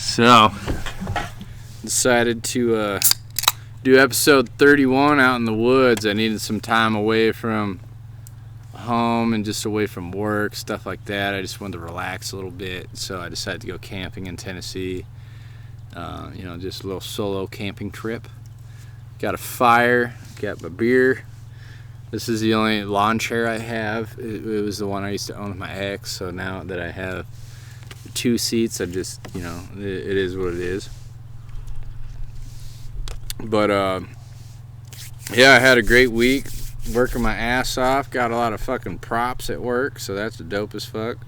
So, decided to do episode 31 out in the woods. I needed some time away from home and just away from work, stuff like that. I just wanted to relax a little bit, so I decided to go camping in Tennessee. Just a little solo camping trip. Got a fire, got my beer. This is the only lawn chair I have. It was the one I used to own with my ex, so now that I have 2 seats, I just, it is what it is. But, I had a great week, working my ass off. Got a lot of fucking props at work, so that's dope as fuck.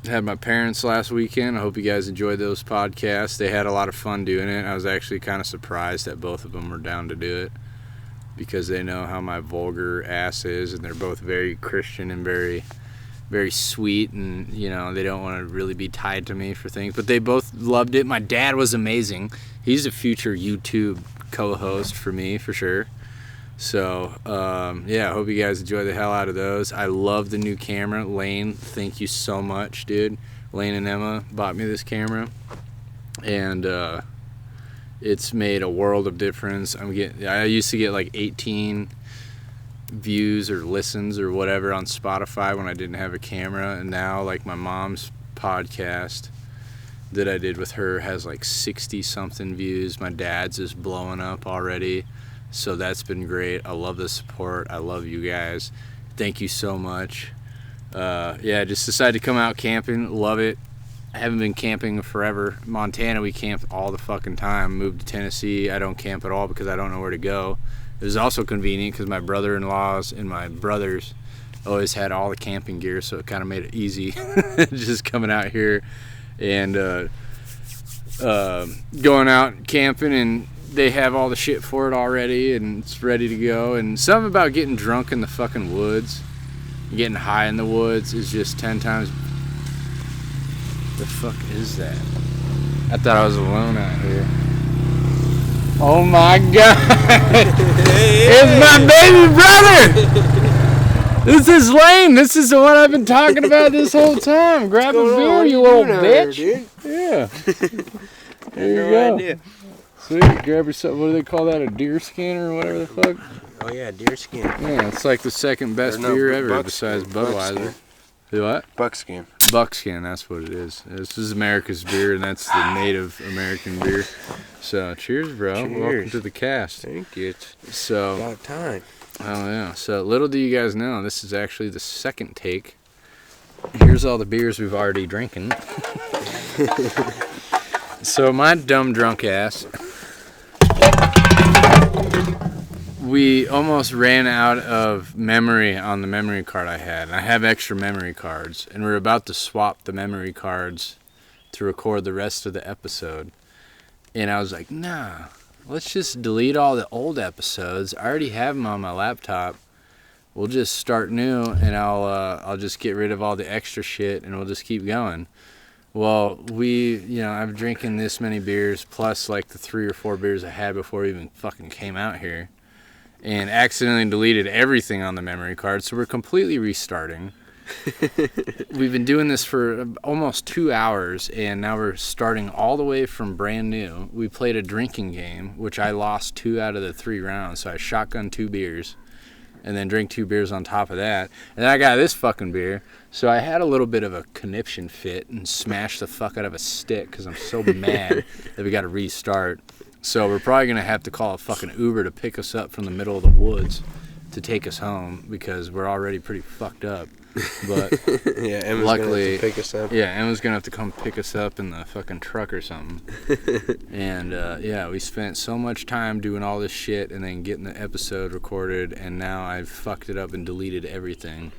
Had my parents last weekend. I hope you guys enjoyed those podcasts. They had a lot of fun doing it. I was actually kind of surprised that both of them were down to do it, because they know how my vulgar ass is, and they're both very Christian and very, very sweet, and they don't want to really be tied to me for things, but they both loved it. My dad was amazing. He's a future YouTube co-host for me for sure. So I hope you guys enjoy the hell out of those. I love the new camera. Lane, thank you so much, dude. Lane and Emma bought me this camera, and it's made a world of difference. I used to get like 18 views or listens or whatever on Spotify when I didn't have a camera, and now like my mom's podcast that I did with her has like 60 something views. My dad's is blowing up already, so that's been great. I love the support. I love you guys. Thank you so much. Just decided to come out camping. Love it. I haven't been camping forever. Montana, we camp all the fucking time. Moved to Tennessee, I don't camp at all because I don't know where to go. It was also convenient because my brother-in-laws and my brothers always had all the camping gear, so it kind of made it easy just coming out here and going out camping, and they have all the shit for it already, and it's ready to go. And something about getting drunk in the fucking woods, getting high in the woods, is just 10 times. The fuck is that? I thought I was alone out here. Oh my god! It's my baby brother! This is Lane. This is the one I've been talking about this whole time. Grab a beer, you little bitch. Yeah. There you go. Idea. Sweet. Grab yourself. What do they call that? A deer skin or whatever the fuck? Oh yeah, deer skin. Yeah, it's like the second best beer ever besides Budweiser. What? Buckskin. Buckskin, that's what it is. This is America's beer, and that's the Native American beer. So, cheers, bro. Cheers. Welcome to the cast. Thank you. So, about time. Oh, yeah. So, little do you guys know, this is actually the second take. Here's all the beers we've already drinking. So, my dumb drunk ass, we almost ran out of memory on the memory card I had. And I have extra memory cards, and we're about to swap the memory cards to record the rest of the episode. And I was like, nah, let's just delete all the old episodes. I already have them on my laptop. We'll just start new, and I'll just get rid of all the extra shit, and we'll just keep going. Well, I'm drinking this many beers, plus like the 3 or 4 beers I had before we even fucking came out here, and accidentally deleted everything on the memory card, so we're completely restarting. We've been doing this for almost 2 hours, and now we're starting all the way from brand new. We played a drinking game, which I lost 2 out of the 3 rounds, so I shotgunned 2 beers, and then drank 2 beers on top of that, and then I got this fucking beer. So I had a little bit of a conniption fit and smashed the fuck out of a stick because I'm so mad that we got to restart. So we're probably going to have to call a fucking Uber to pick us up from the middle of the woods to take us home because we're already pretty fucked up. But yeah, Emma's luckily, gonna have to pick us up. Yeah, Emma's going to have to come pick us up in the fucking truck or something. And we spent so much time doing all this shit and then getting the episode recorded, and now I've fucked it up and deleted everything.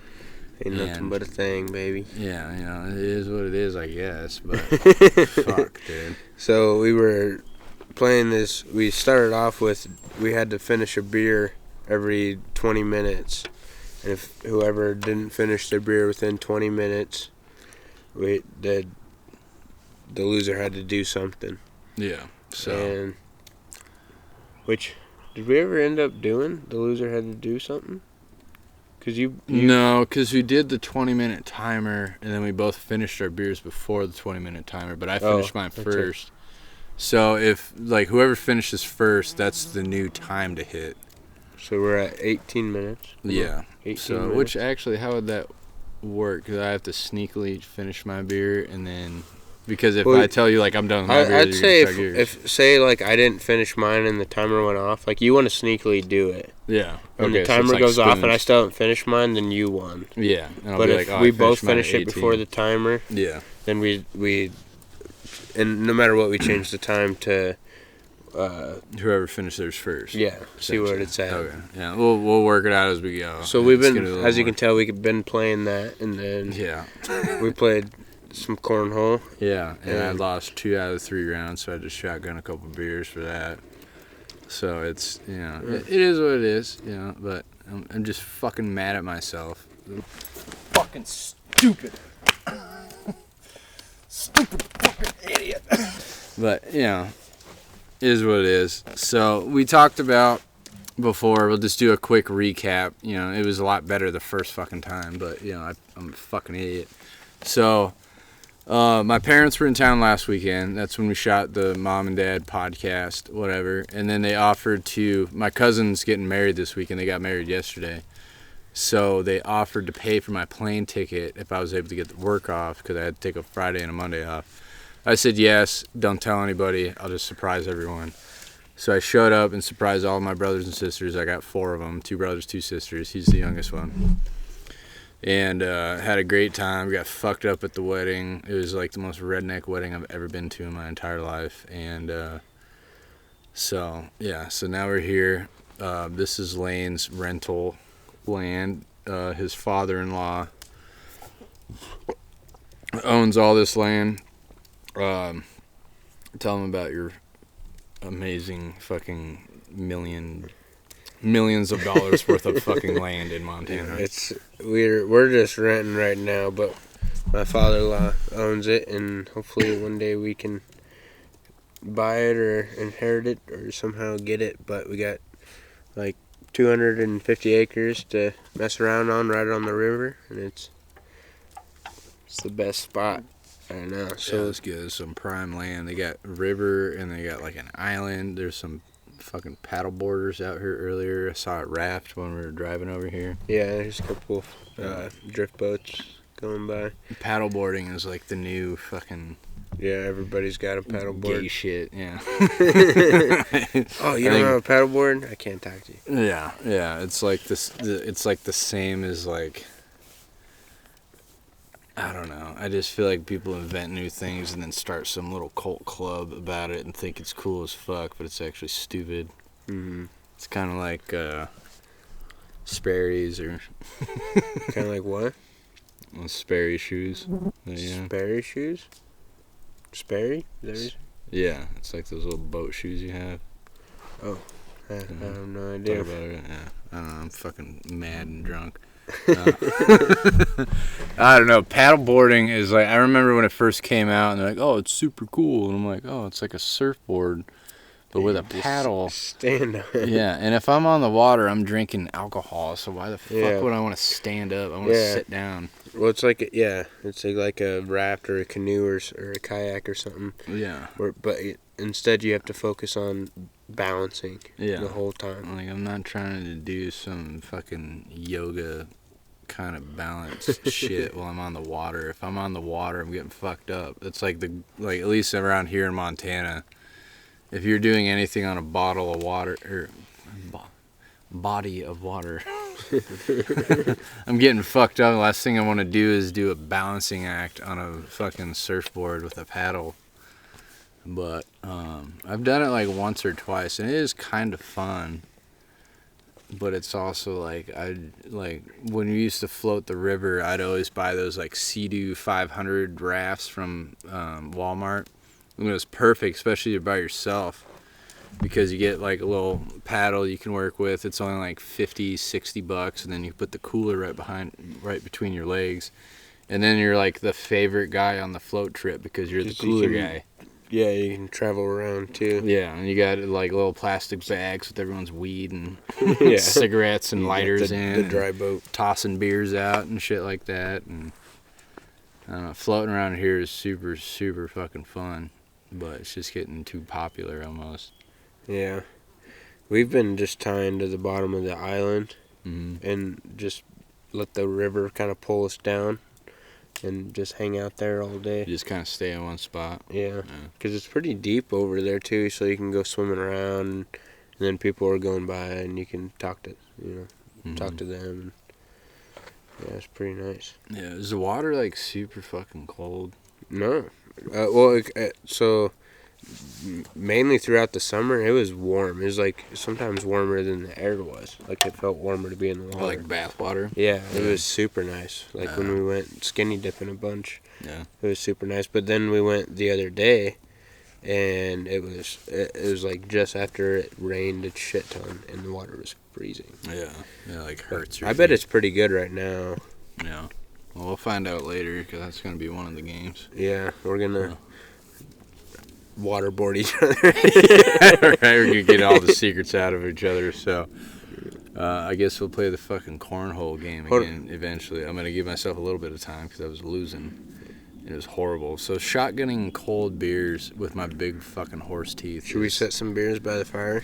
Ain't nothing but a thing, baby. Yeah, it is what it is, I guess, but fuck, dude. So we were playing this. We started off with, we had to finish a beer every 20 minutes. And if whoever didn't finish their beer within 20 minutes, the loser had to do something. Yeah, so. And, which, did we ever end up doing? The loser had to do something? No, because we did the 20-minute timer, and then we both finished our beers before the 20-minute timer, but I finished mine first. Right. So if, like, whoever finishes first, that's the new time to hit. So we're at 18 minutes? Yeah. 18 minutes. Which, actually, how would that work? Because I have to sneakily finish my beer, and then... Because if I tell you, like, I'm done with my beer, I'd say if, say, like, I didn't finish mine and the timer went off, like, you want to sneakily do it. Yeah. When the timer goes off and I still haven't finished mine, then you won. Yeah. But if we both finish it before the timer, then we and no matter what, we change the time to... whoever finished theirs first. Yeah, see what it's at. Okay. Yeah, we'll work it out as we go. So we've been, as you can tell, we've been playing that, and then we played some cornhole. Yeah, and I lost 2 out of 3 rounds, so I just shotgun a couple beers for that. So it's, it is what it is, but I'm just fucking mad at myself. Fucking stupid. Stupid fucking idiot. But, it is what it is. So we talked about before, we'll just do a quick recap. It was a lot better the first fucking time, but, I'm a fucking idiot. So... my parents were in town last weekend. That's when we shot the mom and dad podcast, whatever. And then they offered to... My cousin's getting married this weekend. They got married yesterday. So they offered to pay for my plane ticket if I was able to get the work off, because I had to take a Friday and a Monday off. I said yes. Don't tell anybody. I'll just surprise everyone. So I showed up and surprised all my brothers and sisters. I got 4 of them. 2 brothers, 2 sisters. He's the youngest one. And had a great time. Got fucked up at the wedding. It was like the most redneck wedding I've ever been to in my entire life. And so now we're here. This is Lane's rental land. His father-in-law owns all this land. Tell him about your amazing fucking millions of dollars worth of fucking land in Montana. We're just renting right now, but my father-in-law owns it, and hopefully one day we can buy it or inherit it or somehow get it. But we got like 250 acres to mess around on right on the river, and it's the best spot right now. So it's good. It's some prime land. They got river and they got like an island. There's some fucking paddle boarders out here earlier. I saw a raft when we were driving over here. Yeah, there's a couple drift boats going by. Paddle boarding is like the new fucking... Yeah, everybody's got a paddleboard. Gay shit, yeah. Oh, you don't have a paddleboard? I can't talk to you. Yeah. It's like this. It's like the same as like... I don't know. I just feel like people invent new things and then start some little cult club about it and think it's cool as fuck, but it's actually stupid. Mm-hmm. It's kind of like Sperry's or... Kind of like what? Well, Sperry shoes. Yeah. Sperry shoes? Sperry? Yeah, it's like those little boat shoes you have. Oh, I have no idea. About it. Yeah, I don't know. I'm fucking mad and drunk. I don't know. Paddleboarding is like, I remember when it first came out, and they're like, "Oh, it's super cool," and I'm like, "Oh, it's like a surfboard, but with a paddle." Stand up. Yeah, and if I'm on the water, I'm drinking alcohol. So why the fuck would I want to stand up? I want to sit down. Well, it's like it's like a raft or a canoe or a kayak or something. Yeah. But instead, you have to focus on balancing the whole time. Like, I'm not trying to do some fucking yoga kind of balance shit while I'm on the water. If I'm on the water, I'm getting fucked up. It's like at least around here in Montana, if you're doing anything on a bottle of water or body of water, I'm getting fucked up. The last thing I want to do is do a balancing act on a fucking surfboard with a paddle. But I've done it like once or twice, and it is kind of fun. But it's also like, when we used to float the river, I'd always buy those like Sea-Doo 500 rafts from Walmart. And it was perfect, especially by yourself, because you get like a little paddle you can work with. It's only like $50-$60, and then you put the cooler right between your legs, and then you're like the favorite guy on the float trip because you're the cooler guy. Yeah, you can travel around too. Yeah, and you got like little plastic bags with everyone's weed and Yeah. cigarettes and You got lighters the in. dry boat. Tossing beers out and shit like that. And I don't know, floating around here is super, super fucking fun. But it's just getting too popular almost. Yeah. We've been just tying to the bottom of the island Mm-hmm. and just let the river kind of pull us down and just hang out there all day. You just kind of stay in one spot. Yeah, because it's pretty deep over there too, so you can go swimming around, and then people are going by, and you can talk to, talk to them. Yeah, it's pretty nice. Yeah, is the water like super fucking cold? No, so mainly throughout the summer, it was warm. It was like sometimes warmer than the air was. Like it felt warmer to be in the water. Like bath water? Yeah, it was super nice. Like when we went skinny dipping a bunch. Yeah. It was super nice. But then we went the other day, and it was like just after it rained a shit ton, and the water was freezing. Yeah, like hurts your I bet feet. it's pretty good right now. Yeah. Well, we'll find out later because that's going to be one of the games. Yeah, we're gonna waterboard each other. Right, we're going to get all the secrets out of each other. So I guess we'll play the fucking cornhole game again eventually. I'm going to give myself a little bit of time because I was losing. It was horrible. So shotgunning cold beers with my big fucking horse teeth. Should we set some beers by the fire?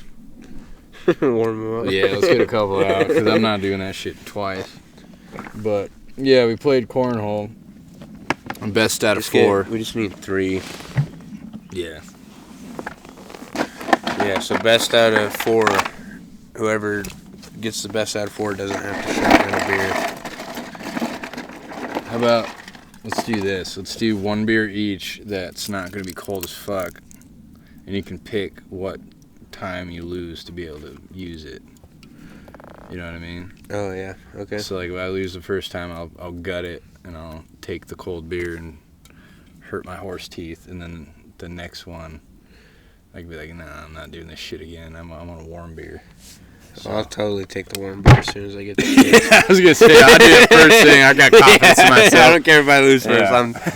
Warm them up. Yeah, let's get a couple out because I'm not doing that shit twice. But yeah, we played cornhole. Best out of 4. We just need 3. Yeah. Yeah, so best out of 4. Whoever gets the best out of 4 doesn't have to shotgun a beer. How about, let's do this. Let's do 1 beer each that's not going to be cold as fuck. And you can pick what time you lose to be able to use it. You know what I mean? Oh, yeah. Okay. So, like, if I lose the first time, I'll gut it, and I'll take the cold beer and hurt my horse teeth. And then the next one, I can be like, nah, I'm not doing this shit again. I'm on a warm beer. So. I'll totally take the warm beer as soon as I get the chance. I was going to say, I'll do it first thing. I got confidence in myself. I don't care if I lose first.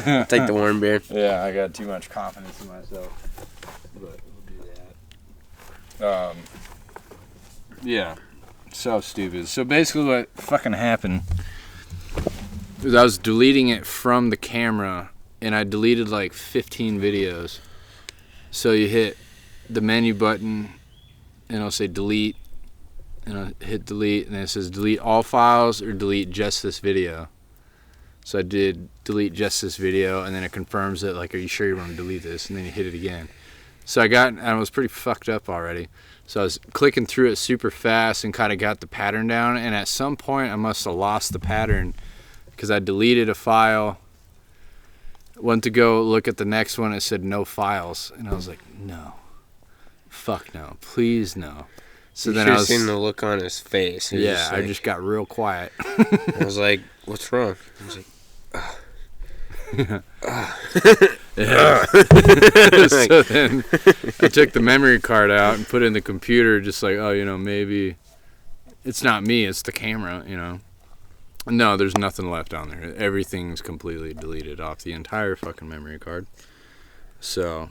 I'll take the warm beer. Yeah, I got too much confidence in myself. But we'll do that. Yeah. So stupid. So basically what fucking happened is I was deleting it from the camera, and I deleted like 15 videos. So you hit the menu button, and it'll say delete, and I'll hit delete, and it says delete all files or delete just this video. So I did delete just this video, and then it confirms it, like, are you sure you want to delete this? And then you hit it again. So I was pretty fucked up already. So I was clicking through it super fast and kind of got the pattern down. And at some point, I must have lost the pattern because I deleted a file. Went to go look at the next one. It said no files. And I was like, no. Fuck no. Please no. So then I was seen the look on his face. Yeah, I just got real quiet. I was like, what's wrong? I was like, Yeah. So then I took the memory card out and put it in the computer, just like, oh, maybe it's not me, it's the camera, No, there's nothing left on there. Everything's completely deleted off the entire fucking memory card. So,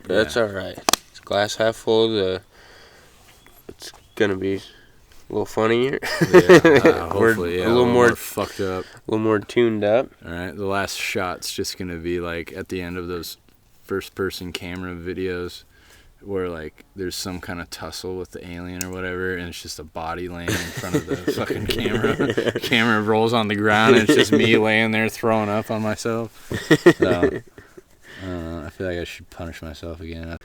that's alright. It's glass half full. It's gonna be a little funnier. Yeah, hopefully, a little more fucked up. A little more tuned up. All right, the last shot's just gonna be like at the end of those first-person camera videos, where like there's some kind of tussle with the alien or whatever, and it's just a body laying in front of the fucking camera. Camera rolls on the ground, and it's just me laying there throwing up on myself. So, I feel like I should punish myself again.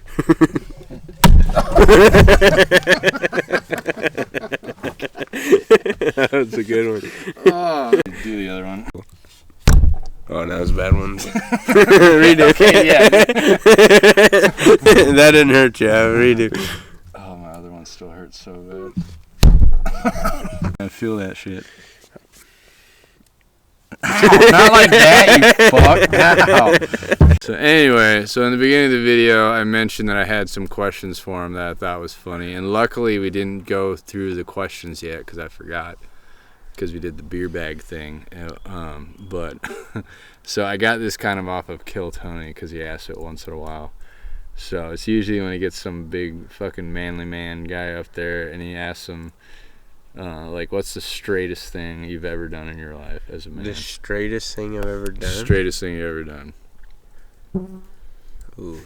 That was a good one. Oh, do the other one. Oh, that was a bad one. Redo. Okay, yeah. That didn't hurt you. Redo. Oh, my other one still hurts so bad. I feel that shit. Ow, not like that, you fuck. Ow. So anyway, so in the beginning of the video, I mentioned that I had some questions for him that I thought was funny. And luckily, we didn't go through the questions yet because I forgot. because we did the beer bag thing. But so I got this kind of off of Kill Tony because he asks it once in a while. So it's usually when he gets some big fucking manly man guy up there and he asks him, like, what's the straightest thing you've ever done in your life as a man? The straightest thing I've ever done? Straightest thing you've ever done. Ooh.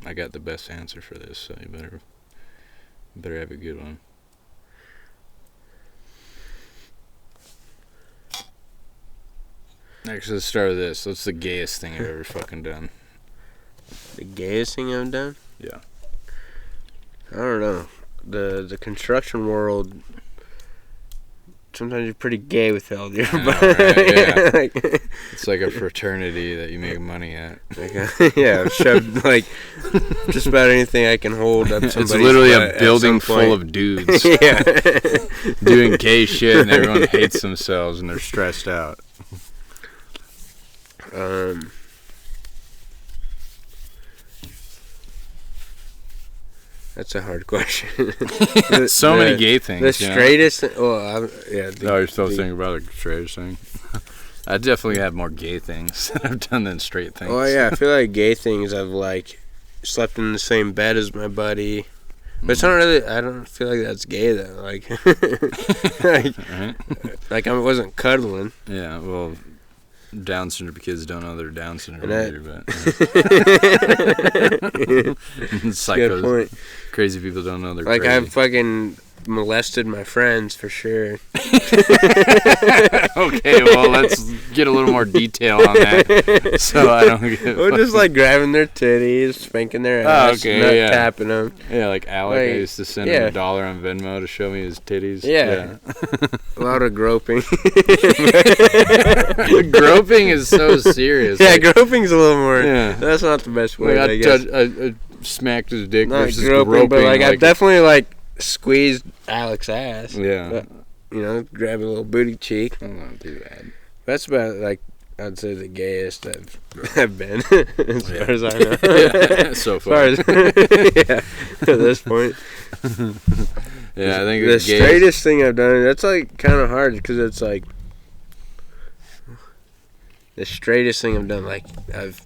I got the best answer for this, so you better have a good one. Actually, let's start with this. What's the gayest thing I've ever fucking done? The gayest thing I've done? Yeah. I don't know. The construction world, sometimes you're pretty gay with all your right? Yeah. It's like a fraternity that you make money at. Yeah, I've shoved like just about anything I can hold up somebody's It's literally a butt building full of dudes yeah. doing gay shit, and everyone hates themselves and they're stressed out. That's a hard question. Many gay things. The straightest. Well, yeah. You're still thinking about the straightest thing. I definitely have more gay things that I've done than straight things. Oh yeah, I feel like gay things. I've like slept in the same bed as my buddy, but it's not really. I don't feel like that's gay though. Like, right? Like I wasn't cuddling. Yeah. Well, Down syndrome kids don't know they're Down syndrome either, but psychos, point. Crazy people don't know they're like crazy. I've fucking molested my friends for sure. Okay, well let's get a little more detail on that, so I don't get. We're just like grabbing their titties, spanking their ass, tapping them. Yeah, like Alec, I used to send him $1 on Venmo to show me his titties. Yeah. A lot of groping. Groping is so serious. Yeah, groping's a little more. Yeah. That's not the best word. Like, I guess. I smacked his dick Not versus groping, but like I've definitely like squeezed Alex's ass. Yeah. But, you know, grab a little booty cheek. I don't do that. That's about like I'd say the gayest I've been as far as I know. Yeah, so far. Yeah, at this point. Yeah, I think the straightest thing I've done. That's like kind of hard because it's like the straightest thing I've done. Like I've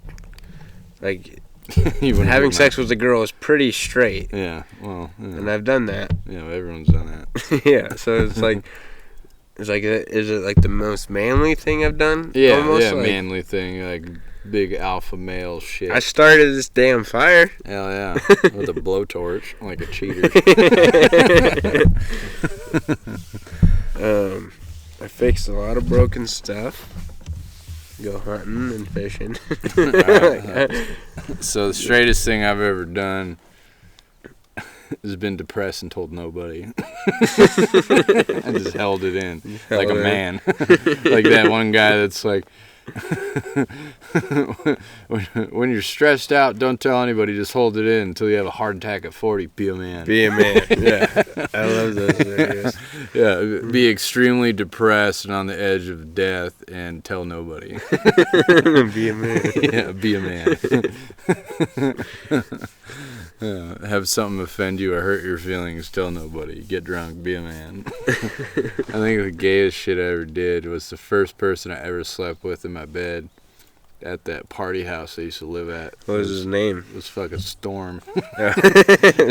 like having sex with a girl is pretty straight. Yeah, well, yeah. And I've done that. Yeah, everyone's done that. Yeah, so it's like. Is it like the most manly thing I've done? Yeah, almost? yeah, like, manly thing, like big alpha male shit. I started this damn fire. Hell yeah, with a blowtorch, like a cheater. I fixed a lot of broken stuff. Go hunting and fishing. So the straightest thing I've ever done has been depressed and told nobody. I just held it in like a man. Like that one guy that's like, when you're stressed out, don't tell anybody, just hold it in until you have a heart attack at 40. Be a man. Be a man. Yeah. I love those videos. Yeah, be extremely depressed and on the edge of death and tell nobody. Be a man. Yeah, be a man. Have something offend you or hurt your feelings, tell nobody. Get drunk, be a man. I think the gayest shit I ever did was the first person I ever slept with in my bed at that party house I used to live at. What was his name? It was fucking Storm.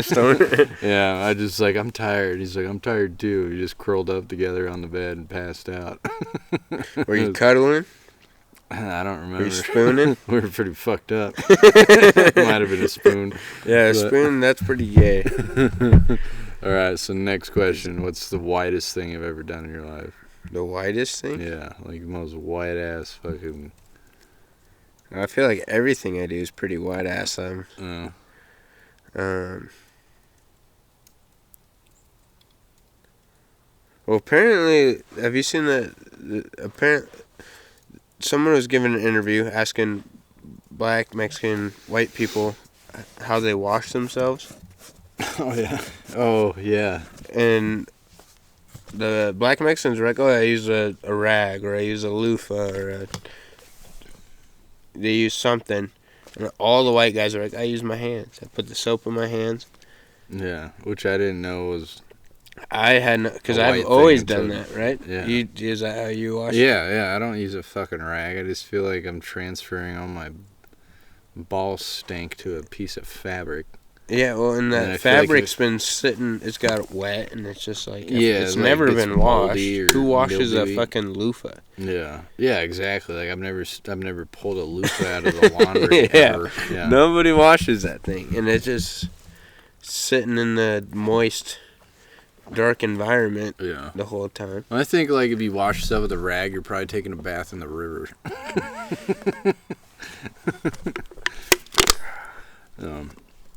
Storm? Yeah, I just like, I'm tired. He's like, I'm tired too. We just curled up together on the bed and passed out. Were you cuddling? I don't remember. Were you spooning? We were pretty fucked up. Might have been a spoon. Yeah, a spoon, that's pretty gay. Alright, so next question. What's the whitest thing you've ever done in your life? The whitest thing? Yeah, like the most white ass fucking... I feel like everything I do is pretty white ass. Oh. Well, apparently, have you seen that? Someone was giving an interview asking black, Mexican, white people how they wash themselves. Oh, yeah. Oh, yeah. And the black Mexicans were like, oh, I use a rag, or I use a loofah, or they use something. And all the white guys are like, I use my hands. I put the soap in my hands. Yeah, which I didn't know was... I hadn't, because A I've white always thing done until- that, right? Yeah. Is that how you wash? Yeah, I don't use a fucking rag. I just feel like I'm transferring all my ball stink to a piece of fabric. Yeah, well, and And I that feel like fabric's been sitting, it's got wet, and it's just like, Yeah, it's like never it's been washed. moldy or Who washes a mildewy. fucking loofah? Yeah, exactly. Like I've never pulled a loofah out of the laundry Yeah. ever. Yeah. Nobody washes that thing, and it's just sitting in the moist, dark environment Yeah. the whole time. I think like if you wash stuff with a rag, you're probably taking a bath in the river.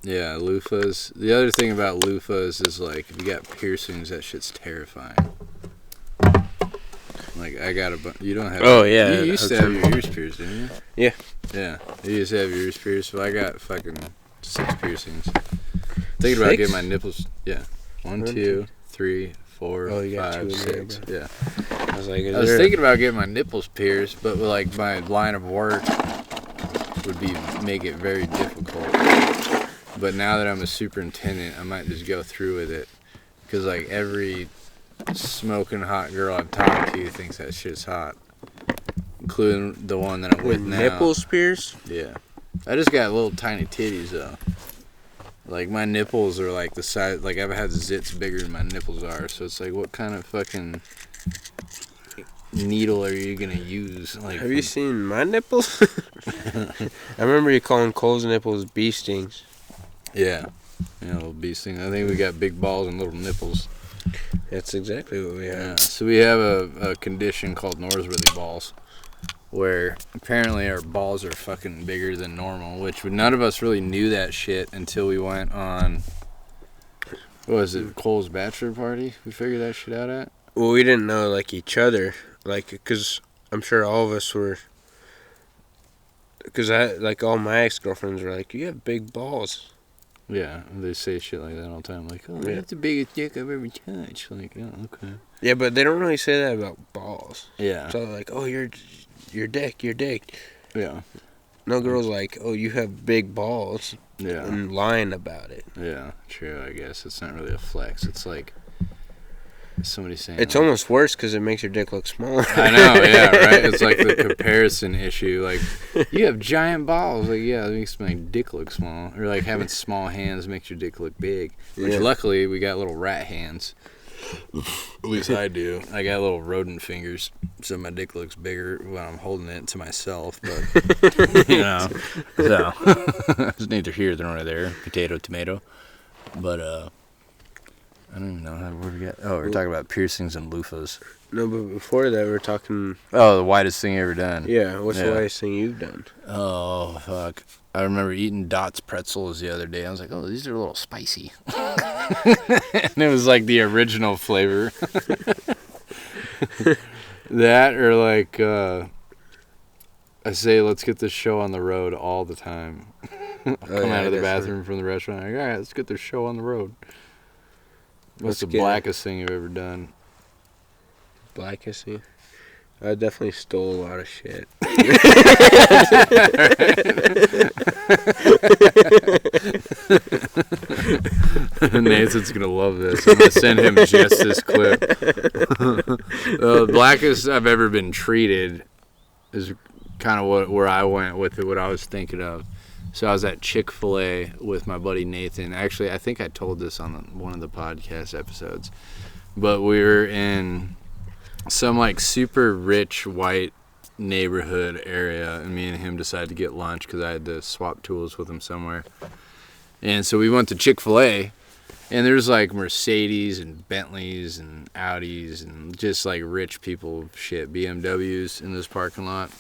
Yeah, loofahs. The other thing about loofahs is like if you got piercings, that shit's terrifying. Like I got you don't have. Oh, yeah, You used to have your ears pierced, didn't you? Yeah. Yeah, you used to have your ears pierced. Well, I got fucking 6 piercings. Thinking about getting my nipples. Yeah, 1, 2, 3, 4, Oh, you got 5, 2 in there, 6. bro. Yeah. I was like, I was thinking about getting my nipples pierced, but like my line of work would make it very difficult. But now that I'm a superintendent, I might just go through with it, because like every smoking hot girl I've talked to thinks that shit's hot, including the one that I'm with now. nipples pierced? Yeah, I just got little tiny titties though. Like my nipples are like the size. Like I've had zits bigger than my nipples are, so it's like, what kind of fucking needle are you gonna use? Like, Have you seen my nipples? I remember you calling Cole's nipples bee stings. Yeah, little bee sting. I think we got big balls and little nipples. That's exactly what we have. Yeah. So we have a condition called Norsworthy balls, where apparently our balls are fucking bigger than normal, which none of us really knew that shit until we went on, what was it, Cole's bachelor party? We figured that shit out at? Well, we didn't know, like, each other. Like, because I'm sure all of us were... Because all my ex-girlfriends were like, you have big balls. Yeah, they say shit like that all the time. Like, oh, Yeah. that's the biggest dick I've ever touched. Like, oh, okay. Yeah, but they don't really say that about balls. Yeah. So like, oh, your dick. Yeah. No girl's like, oh, you have big balls. Yeah. And lying about it. Yeah, true, I guess. It's not really a flex. It's like somebody saying... It's like, almost worse because it makes your dick look smaller. I know, yeah, right? It's like the comparison issue. Like, you have giant balls. Like, yeah, it makes my dick look small. Or like having small hands makes your dick look big. Which Yeah. luckily we got little rat hands. At least I do. I got little rodent fingers, so my dick looks bigger when I'm holding it to myself. But you know, so it's neither here nor there. Potato, tomato. But I don't even know how we get. Oh, we're talking about piercings and loofahs. No, but before that, we were talking... Oh, the whitest thing ever done. Yeah, what's the whitest thing you've done? Oh, fuck. I remember eating Dot's pretzels the other day. I was like, oh, these are a little spicy. And it was like the original flavor. That, or like, I say, let's get this show on the road all the time. Come out of the bathroom from the restaurant. Like, all right, let's get this show on the road. What's the blackest thing you've ever done? Blackest thing? I definitely stole a lot of shit. Nathan's gonna love this. I'm gonna send him just this clip. The blackest I've ever been treated is kind of where I went with it, what I was thinking of. So I was at Chick-fil-A with my buddy Nathan. Actually, I think I told this on one of the podcast episodes. But we were in some like super rich white neighborhood area, and me and him decided to get lunch because I had to swap tools with him somewhere. And so we went to Chick-fil-A, and there's like Mercedes and Bentleys and Audis and just like rich people shit, BMWs in this parking lot.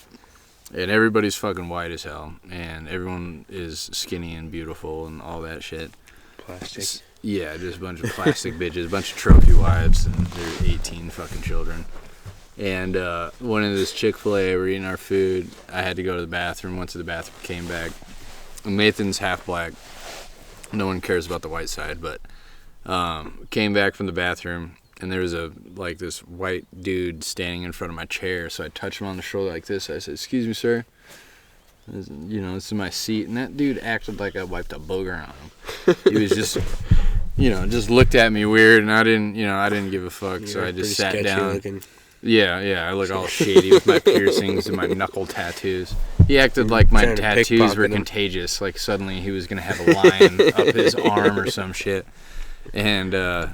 And everybody's fucking white as hell, and everyone is skinny and beautiful and all that shit. Plastic. Yeah, just a bunch of plastic bitches, a bunch of trophy wives, and their 18 fucking children. And went into this Chick-fil-A, we're eating our food. I had to go to the bathroom, went to the bathroom, came back. Nathan's half black. No one cares about the white side, but came back from the bathroom, and there was this white dude standing in front of my chair. So I touched him on the shoulder like this. I said, "Excuse me, sir. This is my seat." And that dude acted like I wiped a booger on him. He was just just looked at me weird, and I didn't give a fuck, so I just sat sketchy down. Looking. Yeah, I look all shady with my piercings and my knuckle tattoos. He acted like my tattoos were contagious, like suddenly he was gonna have a lion up his arm or some shit. And I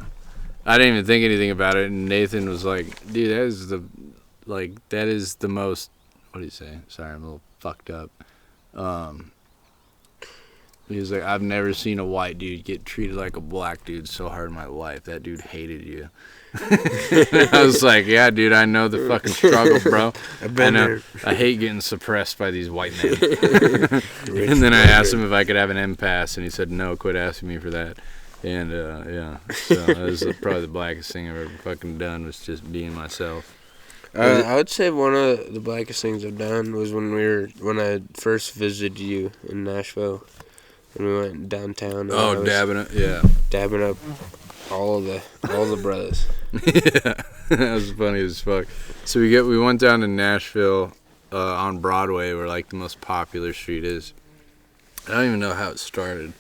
didn't even think anything about it, and Nathan was like, dude, that is the most, what do you say? Sorry, I'm a little fucked up. He was like, I've never seen a white dude get treated like a black dude so hard in my life. That dude hated you. I was like, yeah, dude, I know the fucking struggle, bro. I've been there. I hate getting suppressed by these white men. And then I asked him if I could have an M-Pass, and he said, no, quit asking me for that. And, yeah, so that was probably the blackest thing I've ever fucking done, was just being myself. I would say one of the blackest things I've done was when I first visited you in Nashville. When we went downtown. Oh, dabbing it, yeah. Dabbing up all the brothers. Yeah, that was funny as fuck. So we went down to Nashville on Broadway, where like the most popular street is. I don't even know how it started,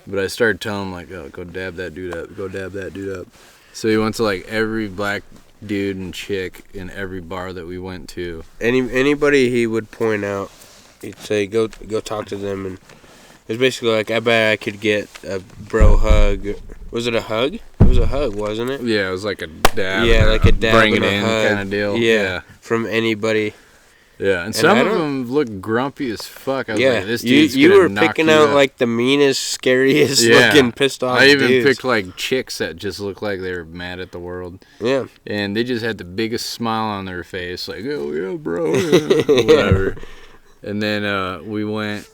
but I started telling him like, "Oh, go dab that dude up. Go dab that dude up." So he went to like every black dude and chick in every bar that we went to. Anybody he would point out, he'd say, "Go talk to them." And it was basically like, I bet I could get a bro hug. Was it a hug? It was a hug, wasn't it? Yeah, it was like a dab. Yeah, like a dab bring and it a in hug. kind of deal. Yeah, from anybody. Yeah, and some of them look grumpy as fuck. I was like, this dude's you gonna were knock picking you out up. like the meanest, scariest looking, pissed off I even dudes. picked like chicks that just looked like they were mad at the world. Yeah. And they just had the biggest smile on their face, like, oh yeah, bro, yeah, whatever. And then we went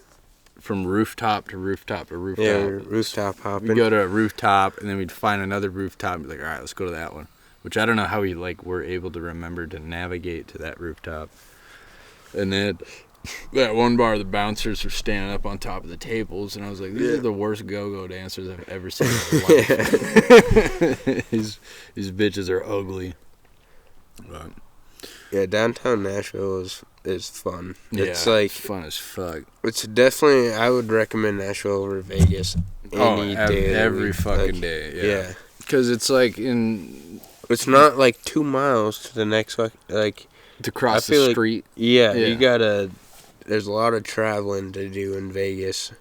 from rooftop to rooftop to rooftop. Yeah, rooftop hopping. We'd go to a rooftop, and then we'd find another rooftop and be like, all right, let's go to that one. Which I don't know how we were able to remember to navigate to that rooftop. And then that one bar, the bouncers were standing up on top of the tables, and I was like, these are the worst go-go dancers I've ever seen in my life. These bitches are ugly. But, yeah, downtown Nashville is fun. It's like fun as fuck. It's definitely, I would recommend Nashville over Vegas any day. Every fucking day. Yeah. Because it's like it's not like 2 miles to the next to cross the street. Yeah, you gotta. There's a lot of traveling to do in Vegas,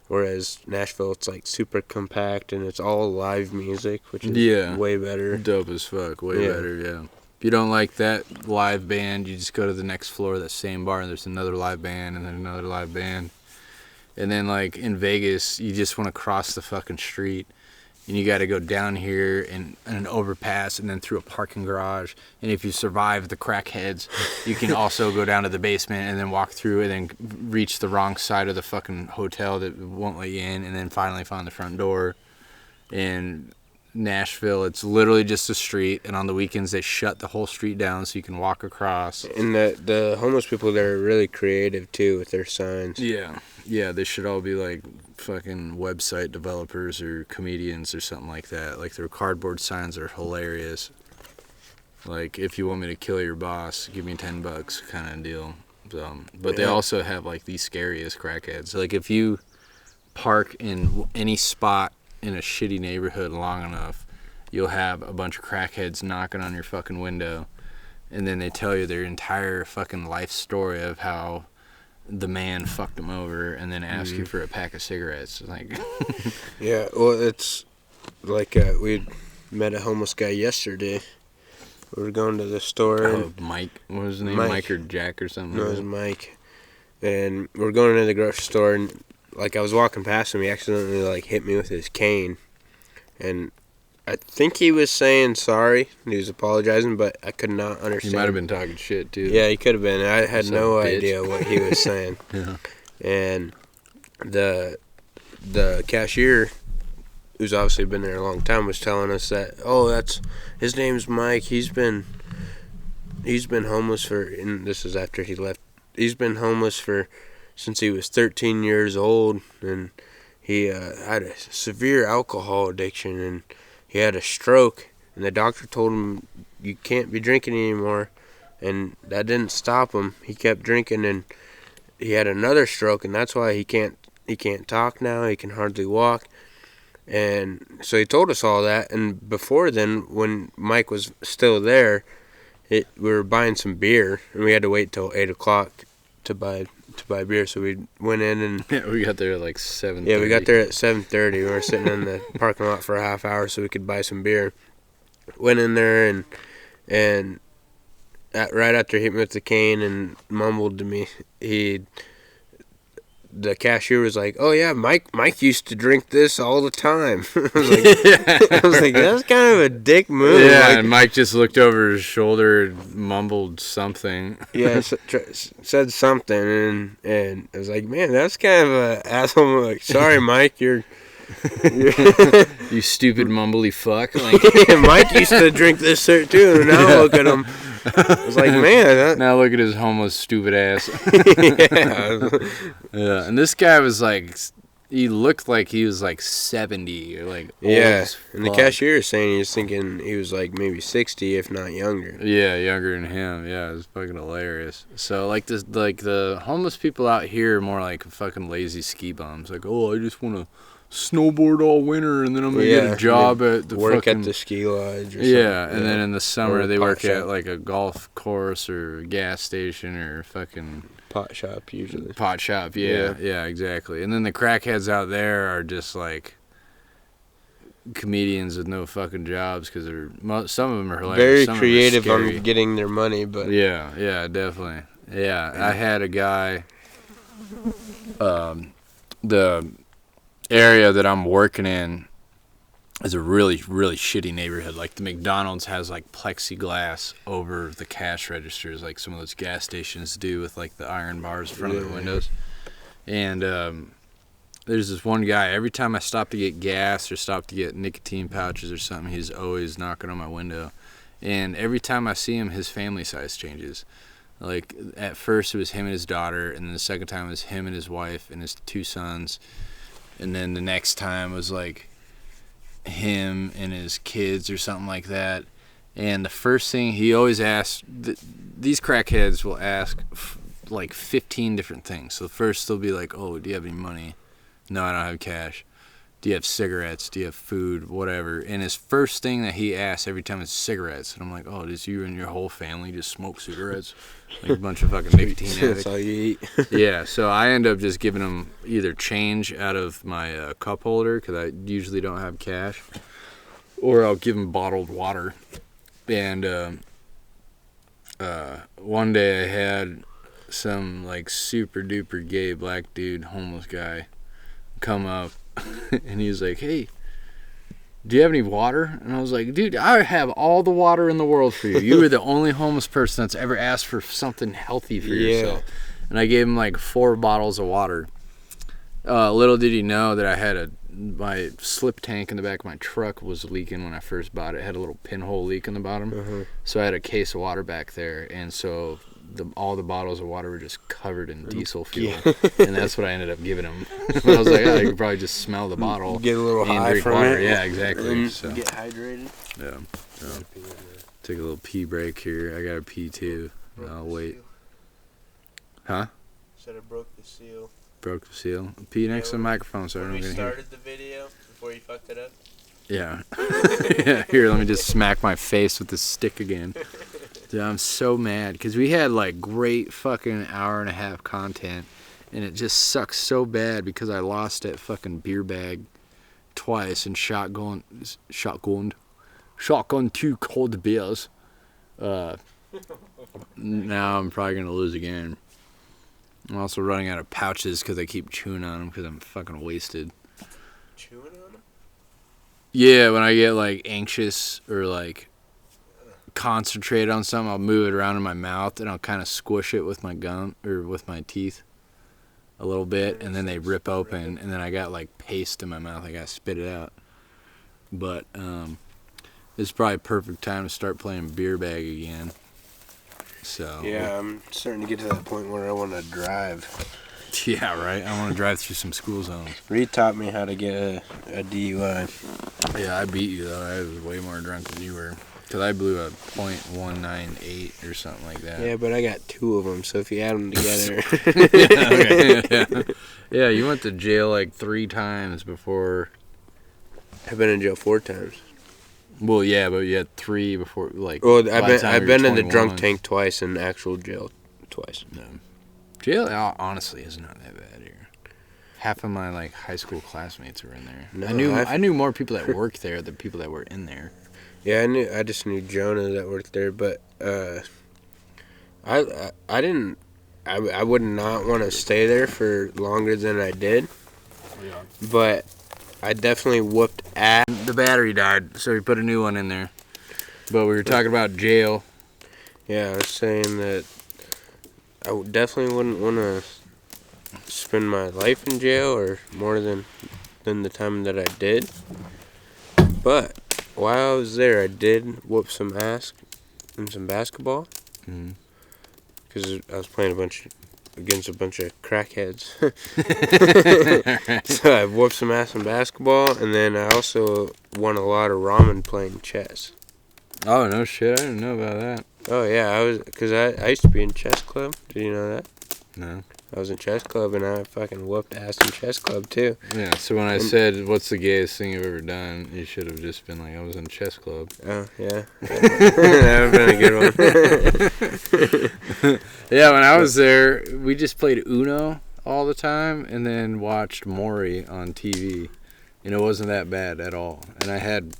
whereas Nashville, it's like super compact and it's all live music, which is way better. Dope as fuck, way better. Yeah. If you don't like that live band, you just go to the next floor of that same bar, and there's another live band, and then another live band. And then like in Vegas, you just want to cross the fucking street. And you got to go down here and an overpass and then through a parking garage. And if you survive the crackheads, you can also go down to the basement and then walk through and then reach the wrong side of the fucking hotel that won't let you in, and then finally find the front door. In Nashville, it's literally just a street, and on the weekends they shut the whole street down so you can walk across. And the homeless people there are really creative too with their signs. Yeah, they should all be like fucking website developers or comedians or something like that. Like their cardboard signs are hilarious. Like, if you want me to kill your boss, give me $10 kind of deal. But they also have like the scariest crackheads. Like if you park in any spot in a shitty neighborhood long enough, you'll have a bunch of crackheads knocking on your fucking window, and then they tell you their entire fucking life story of how the man fucked them over, and then ask you for a pack of cigarettes. Like, yeah, well, it's like we met a homeless guy yesterday. We were going to the store. And Mike. What was his name? Mike or Jack or something? No, it was Mike. And we were going into the grocery store, and like I was walking past him, he accidentally like hit me with his cane, and I think he was saying sorry. He was apologizing, but I could not understand. He might have been talking shit, too. Yeah, he could have been. I had no idea what he was saying. Yeah. And the cashier, who's obviously been there a long time, was telling us that, his name's Mike. He's been homeless and this is after he left. He's been homeless since he was 13 years old, and he had a severe alcohol addiction, and he had a stroke, and the doctor told him, you can't be drinking anymore, and that didn't stop him. He kept drinking, and he had another stroke, and that's why he can't talk now. He can hardly walk, And so he told us all that. And before then, when Mike was still there, we were buying some beer, and we had to wait till 8 o'clock to buy beer. So we went in and Yeah, we got there at like 7:30. yeah, we got there at 7:30. We were sitting in the parking lot for a half hour so we could buy some beer. Went in there and right after he hit me with the cane and mumbled to me, the cashier was like, "Oh yeah, Mike used to drink this all the time." I was like, that's kind of a dick move. Yeah, like, and Mike just looked over his shoulder and mumbled something. yeah, said something, and I was like, man, that's kind of an asshole. I'm like, sorry, Mike, you're You stupid mumbly fuck. Like, Mike used to drink this too, and now look at him. I was like, man. Now look at his homeless stupid ass. Yeah. Yeah, and this guy was like, he looked like he was like 70 or like old Yeah, as and the fuck. cashier is saying he was thinking he was like maybe 60, if not younger. Yeah, younger than him. Yeah, it was fucking hilarious. So like this, like the homeless people out here are more like fucking lazy ski bums. Like, oh, I just want to snowboard all winter and then I'm gonna get a job at the work fucking at the ski lodge. Or yeah, something. and then in the summer Or they pot work shop. at like a golf course or a gas station or fucking pot shop usually. pot shop. Yeah, exactly. And then the crackheads out there are just like comedians with no fucking jobs because some of them are hilarious. Very some creative of them are scary. on getting their money, but Yeah, definitely. Yeah, I had a guy. The area that I'm working in is a really, really shitty neighborhood. Like the McDonald's has like plexiglass over the cash registers, like some of those gas stations do with like the iron bars in front of their windows. And there's this one guy. Every time I stop to get gas or stop to get nicotine pouches or something, he's always knocking on my window. And every time I see him, his family size changes. Like at first it was him and his daughter, and then the second time it was him and his wife and his 2 sons. And then the next time was like him and his kids or something like that. And the first thing he always asks, these crackheads will ask like 15 different things. So first they'll be like, oh, do you have any money? No, I don't have cash. Do you have cigarettes? Do you have food? Whatever. And his first thing that he asks every time is cigarettes. And I'm like, oh, does you and your whole family just smoke cigarettes? Like a bunch of fucking nicotine addicts. that's all you eat. Yeah, so I end up just giving him either change out of my cup holder, because I usually don't have cash, or I'll give him bottled water. And one day I had some like super duper gay black dude, homeless guy, come up and he was like, hey, do you have any water? And I was like, dude, I have all the water in the world for you. You were the only homeless person that's ever asked for something healthy for yourself. And I gave him like 4 bottles of water. Little did he know that I had my slip tank in the back of my truck was leaking when I first bought it. It had a little pinhole leak in the bottom. So I had a case of water back there. And so all the bottles of water were just covered in diesel fuel. And that's what I ended up giving him. I was like, oh, you could probably just smell the bottle. Get a little and high drink from water. it. Yeah, exactly. And So, get hydrated. yeah. Take a little pee break here. I got to pee too. I'll wait. Huh? Said I broke the seal. Broke the seal. Pee next to the microphone so everyone can hear. the video, before you fucked it up. Yeah. Yeah. Here, let me just smack my face with this stick again. Dude, I'm so mad because we had like great fucking hour-and-a-half content, and it just sucks so bad because I lost that fucking beer bag twice and shotgun 2 cold beers. Now I'm probably gonna lose again. I'm also running out of pouches because I keep chewing on them because I'm fucking wasted. Chewing on them? Yeah, when I get like anxious or like concentrate on something, I'll move it around in my mouth and I'll kind of squish it with my gum or with my teeth a little bit, and then they rip open, and then I got like paste in my mouth. I gotta spit it out. But it's probably perfect time to start playing beer bag again. So Yeah, I'm starting to get to that point where I want to drive. yeah, right. I want to drive through some school zones. Reed taught me how to get a DUI. Yeah, I beat you though. I was way more drunk than you were. Because I blew a .198 or something like that. Yeah, but I got 2 of them, so if you add them together. Yeah, you went to jail like 3 times before I've been in jail 4 times. Well, yeah, but you had 3 before, like. Well, by the time I've you been were in the drunk 21. tank twice and actual jail twice. No. Jail, honestly, is not that bad here. Half of my like high school classmates were in there. No, I knew more people that worked there than people that were in there. Yeah, I just knew Jonah that worked there, but I didn't. I would not want to stay there for longer than I did. Yeah. But I definitely whooped ass. The battery died, so we put a new one in there. But we were talking about jail. Yeah, I was saying that I definitely wouldn't want to spend my life in jail or more than the time that I did. But while I was there, I did whoop some ass in some basketball. Because I was playing against a bunch of crackheads. So I whooped some ass in basketball, and then I also won a lot of ramen playing chess. Oh, no shit. I didn't know about that. Oh yeah, because I used to be in chess club. Did you know that? No. I was in chess club, and I fucking whooped ass in chess club too. Yeah, so when I said, what's the gayest thing you've ever done, you should have just been like, I was in chess club. Oh yeah, that would have been a good one. Yeah, when I was there, we just played Uno all the time and then watched Maury on TV. And it wasn't that bad at all. And I had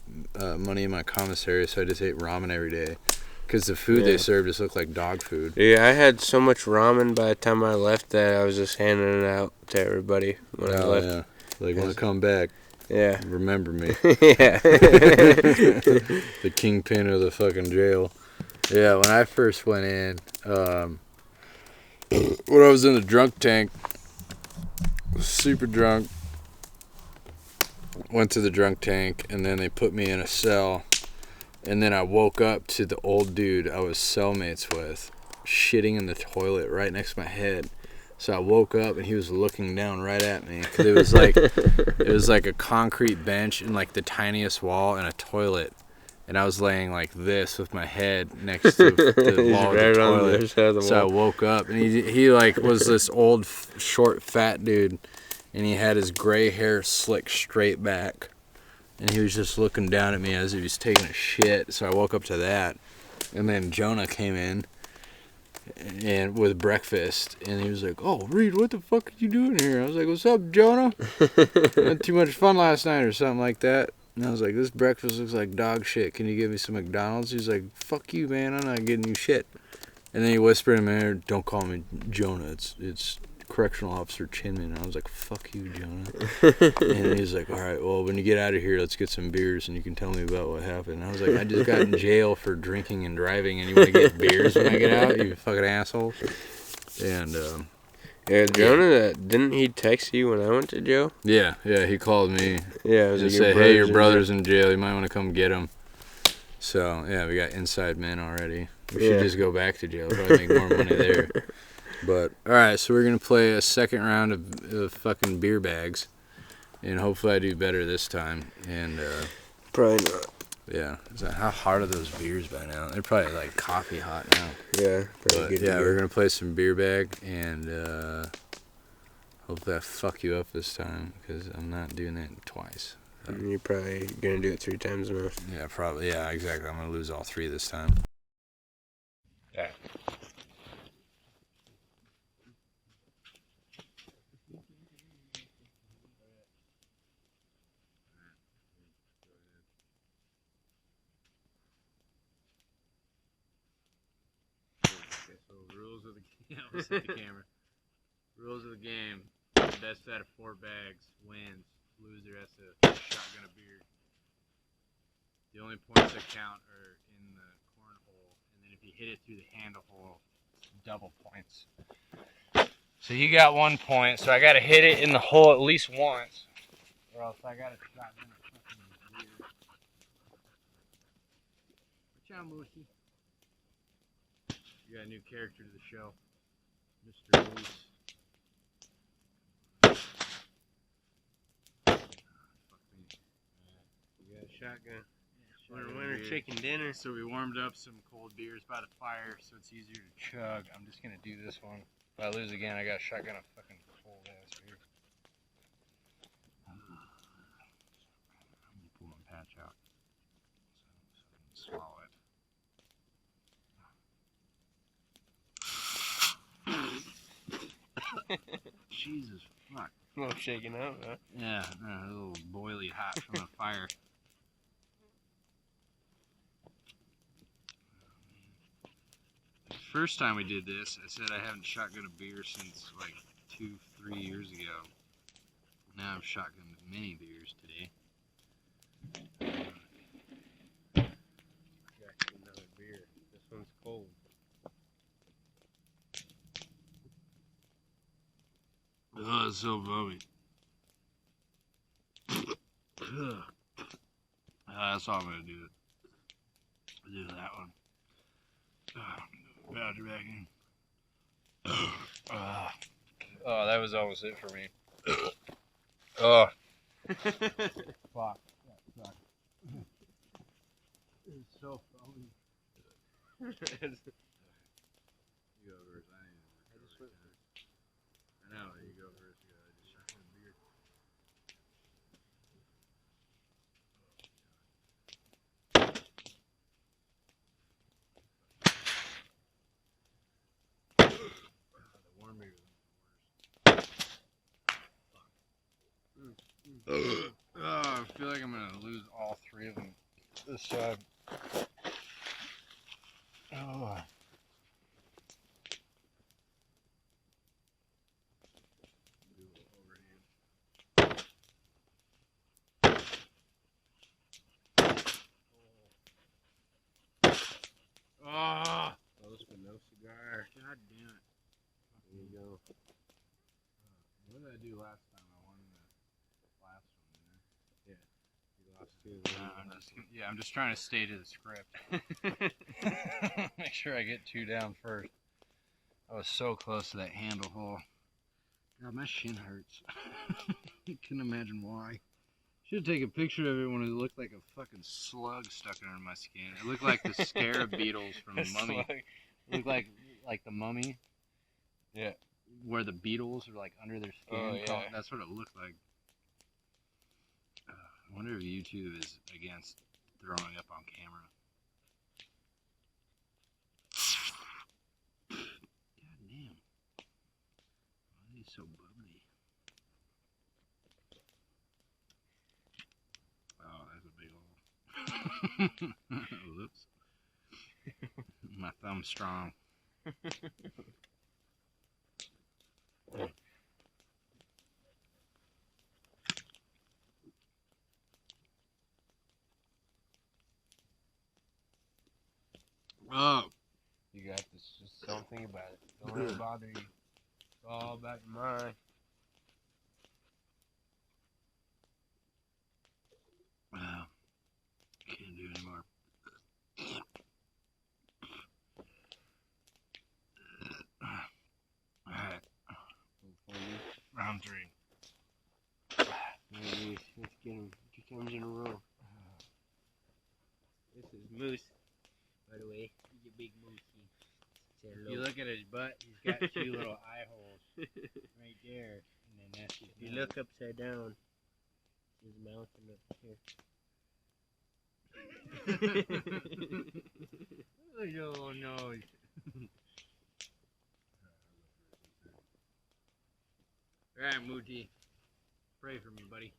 money in my commissary, so I just ate ramen every day. Because the food they served just looked like dog food. Yeah, I had so much ramen by the time I left that I was just handing it out to everybody when I left. Yeah. Like, when I come back, yeah, remember me. Yeah. The kingpin of the fucking jail. Yeah, when I first went in, when I was in the drunk tank, super drunk, went to the drunk tank, and then they put me in a cell. And then I woke up to the old dude I was cellmates with shitting in the toilet right next to my head. So I woke up and he was looking down right at me. 'Cause it was like a concrete bench and like the tiniest wall and a toilet. And I was laying like this with my head next to the wall of the toilet. So I woke up and he like was this old short fat dude, and he had his gray hair slicked straight back. And he was just looking down at me as if he was taking a shit. So I woke up to that. And then Jonah came in and with breakfast. And he was like, oh, Reed, what the fuck are you doing here? I was like, what's up, Jonah? Had too much fun last night or something like that. And I was like, this breakfast looks like dog shit. Can you give me some McDonald's? He's like, fuck you, man. I'm not getting you shit. And then he whispered in my ear, don't call me Jonah. It's Correctional Officer Chinman. And I was like, fuck you, Jonah. And he's like, all right, well, when you get out of here, let's get some beers and you can tell me about what happened. And I was like, I just got in jail for drinking and driving, and you want to get beers when I get out, you fucking asshole. And yeah, Jonah, didn't he text you when I went to jail? Yeah, he called me. Yeah, it was just like, say, hey, your brother's in jail. You might want to come get him. So yeah, we got inside men already. We should just go back to jail. Probably make more money there. But, alright, so we're going to play a second round of fucking beer bags. And hopefully I do better this time. And, probably not. Yeah. How hard are those beers by now? They're probably like coffee hot now. Yeah, but, yeah, we're going to play some beer bag. And, hopefully I fuck you up this time. Because I'm not doing that twice. So. You're probably going to do it 3 times now. Yeah, probably. Yeah, exactly. I'm going to lose all 3 this time. Yeah. Rules of the game. Let's hit the camera. Rules of the game. Best out of 4 bags wins. Loser has to shotgun a beer. The only points that count are in the cornhole, and then if you hit it through the handle hole, it's double points. So you got 1 point, so I gotta hit it in the hole at least once, or else I gotta shotgun a fucking beer. Watch out, Moosey. You got a new character to the show, Mr. Moose. You got a shotgun. Winter chicken dinner. So we warmed up some cold beers by the fire, so it's easier to chug. I'm just gonna do this one. If I lose again, I got a shotgun a fucking cold ass beer. I'm gonna Jesus, fuck. A little shaking up, huh? Yeah, a little boily hot from the fire. First time we did this, I said I haven't shotgunned a beer since like 2-3 years ago. Now I've shotgunned many beers today. Got another beer. This one's cold. Oh, it's so bummy. That's all I'm gonna do. Do that one. Powder back in. Oh, that was almost it for me. Oh. Fuck. That sucked. It's so phony. You go first. I know, you go first. I just shot a beer. The warm beer was the worst. I feel like I'm gonna lose all three of them this time. Oh. Ah! Close but no cigar. God damn it. There you go. What did I do last time? I won the last one, didn't I? Yeah. You lost two. I'm just trying to stay to the script. Make sure I get two down first. I was so close to that handle hole. God, my shin hurts. I couldn't imagine why. Should take a picture of it when it looked like a fucking slug stuck under my skin. It looked like the scarab beetles from the Mummy. It looked like the Mummy. Yeah. Where the beetles are like under their skin. Oh, yeah. That's what it looked like. I wonder if YouTube is against throwing up on camera. God damn. Why are these so bubbly? Oh, that's a big hole. Whoops. My thumb's strong. Oh. You got this. Just don't think about it. Don't let it bother you. It's all about your mind. Wow. Can't do anymore. Alright. Round 3. Let's get him 2 times in a row. This is Moose, by the way. He's a big moosey. If you look at his butt, he's got 2 little eye holes right there. And then that's his If you look upside down, his mouth and up here. Oh no. Alright, Mooty. Pray for me, buddy.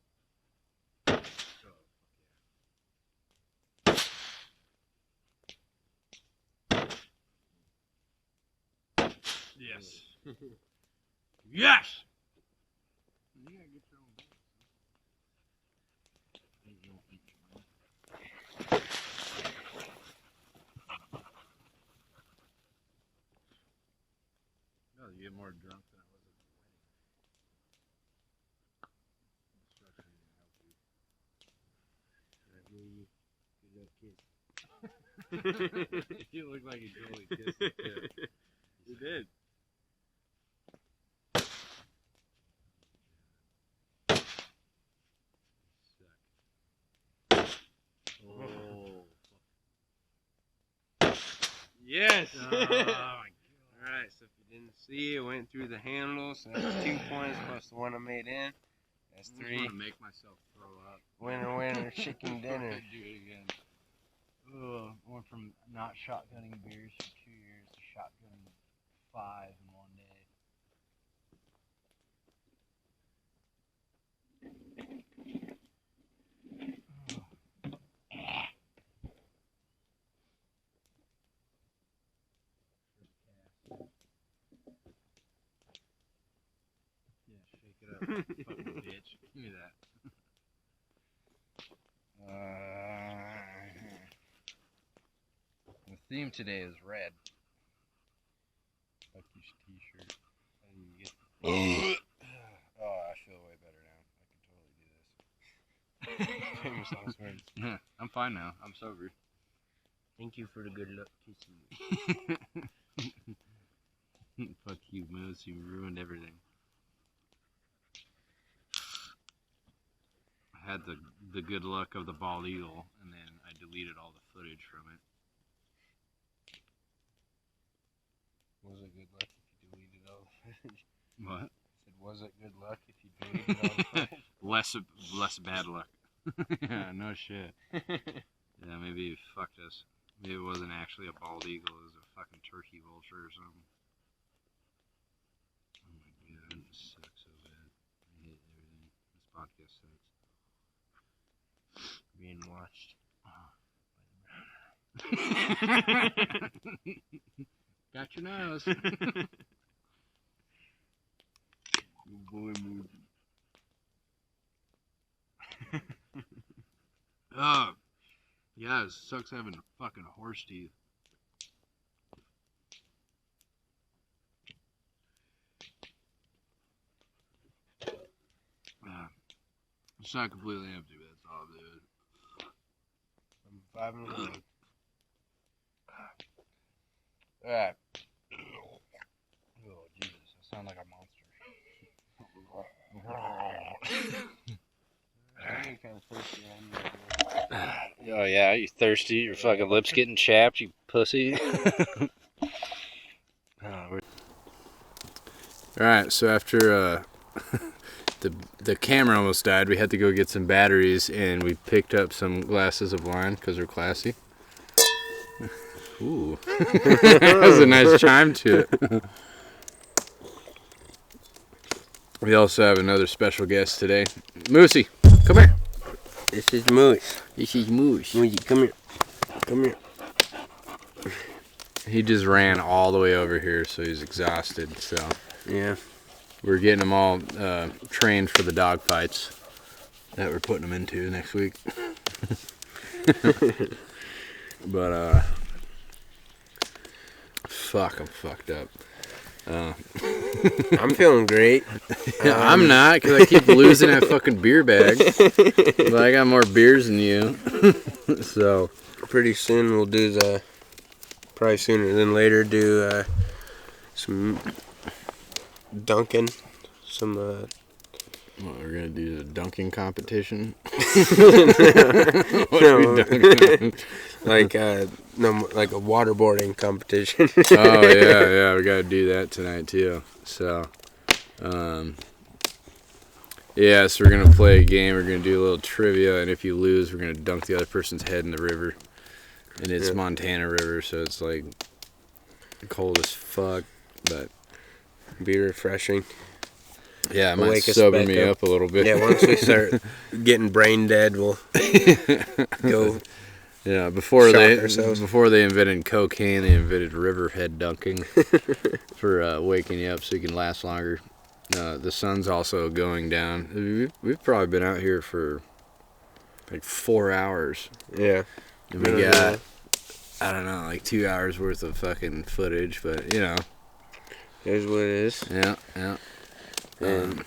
Yes. Yes! You gotta get your own bag. No, you get more drunk than I was at the wedding. Good luck, kids. You look like you totally kissed the kid. You did. Oh. Yes! Oh my God. Alright, so if you didn't see, it went through the handle, so that's 2 points plus the one I made in. That's I 3. want to make myself throw up. Winner, winner, chicken dinner. Do it again. Ugh, I went from not shotgunning beers for 2 years to shotgunning 5 in one day. up, fucking bitch. Give me that. The theme today is red. Fuck your t-shirt. How do you get Oh, I feel way better now. I can totally do this. Famous last words. Yeah, I'm fine now. I'm sober. Thank you for the good luck kissing me. Fuck you, Moose. You ruined everything. I had the good luck of the bald eagle, and then I deleted all the footage from it. Was it good luck if you deleted all the footage? What? I said, was it good luck if you deleted all the footage? Less bad luck. Yeah, no shit. Yeah, maybe it fucked us. Maybe it wasn't actually a bald eagle. It was a fucking turkey vulture or something. Oh my god, this sucks so bad. I hate everything. This podcast sucks. Being watched. Got your nose. Good boy, mood. Oh, yeah, it sucks having fucking horse teeth. It's not completely empty, but it's all good. I'm 5 and 1. Alright. Oh, Jesus, I sound like a monster. I'm kind of thirsty on you. Oh, yeah, you thirsty? Your fucking lips getting chapped, you pussy. Alright, so after the camera almost died, we had to go get some batteries, and we picked up some glasses of wine because we're classy. Ooh. That was a nice chime to it. We also have another special guest today. Moosey, come here. This is Moose. This is Moose. Moosey, come here. Come here. He just ran all the way over here, so he's exhausted. So Yeah. we're getting him all trained for the dog fights that we're putting him into next week. But fuck, I'm fucked up. I'm feeling great. I'm not, because I keep losing that fucking beer bag. But I got more beers than you. So Pretty soon we'll do probably sooner than later, do some dunking. Some, well, we're going to do the dunking competition. like a waterboarding competition. Oh, yeah, we got to do that tonight, too. So, yeah, so we're going to play a game. We're going to do a little trivia, and if you lose, we're going to dunk the other person's head in the river. And it's Montana River, so it's like cold as fuck, but be refreshing. yeah, it might sober me up a little bit. Yeah, once we start getting brain dead, we'll go. Yeah, before they invented cocaine, they invented riverhead dunking for waking you up so you can last longer. The sun's also going down. We've probably been out here for like 4 hours. Yeah. And we got, I don't know, like 2 hours worth of fucking footage, but you know. Here's what it is. Yeah. And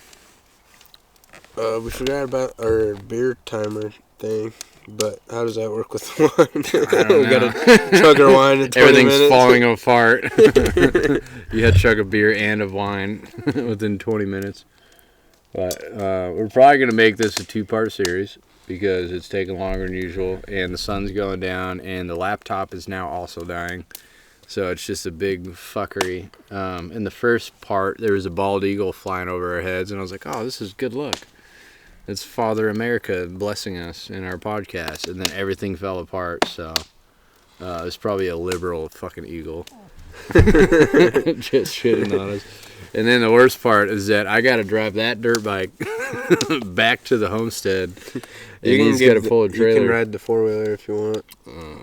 we forgot about our beer timer thing, but how does that work with the wine? I don't know. We gotta chug our wine in 20 Everything's minutes. falling apart. You had to chug a beer and a wine within 20 minutes. But we're probably going to make this a 2-part series because it's taking longer than usual, and the sun's going down, and the laptop is now also dying. So it's just a big fuckery. In the first part, there was a bald eagle flying over our heads, and I was like, oh, this is good luck. It's Father America blessing us in our podcast. And then everything fell apart, so it's probably a liberal fucking eagle. Just shitting on us. And then the worst part is that I got to drive that dirt bike back to the homestead. And he's got to pull a trailer. You can ride the 4-wheeler if you want.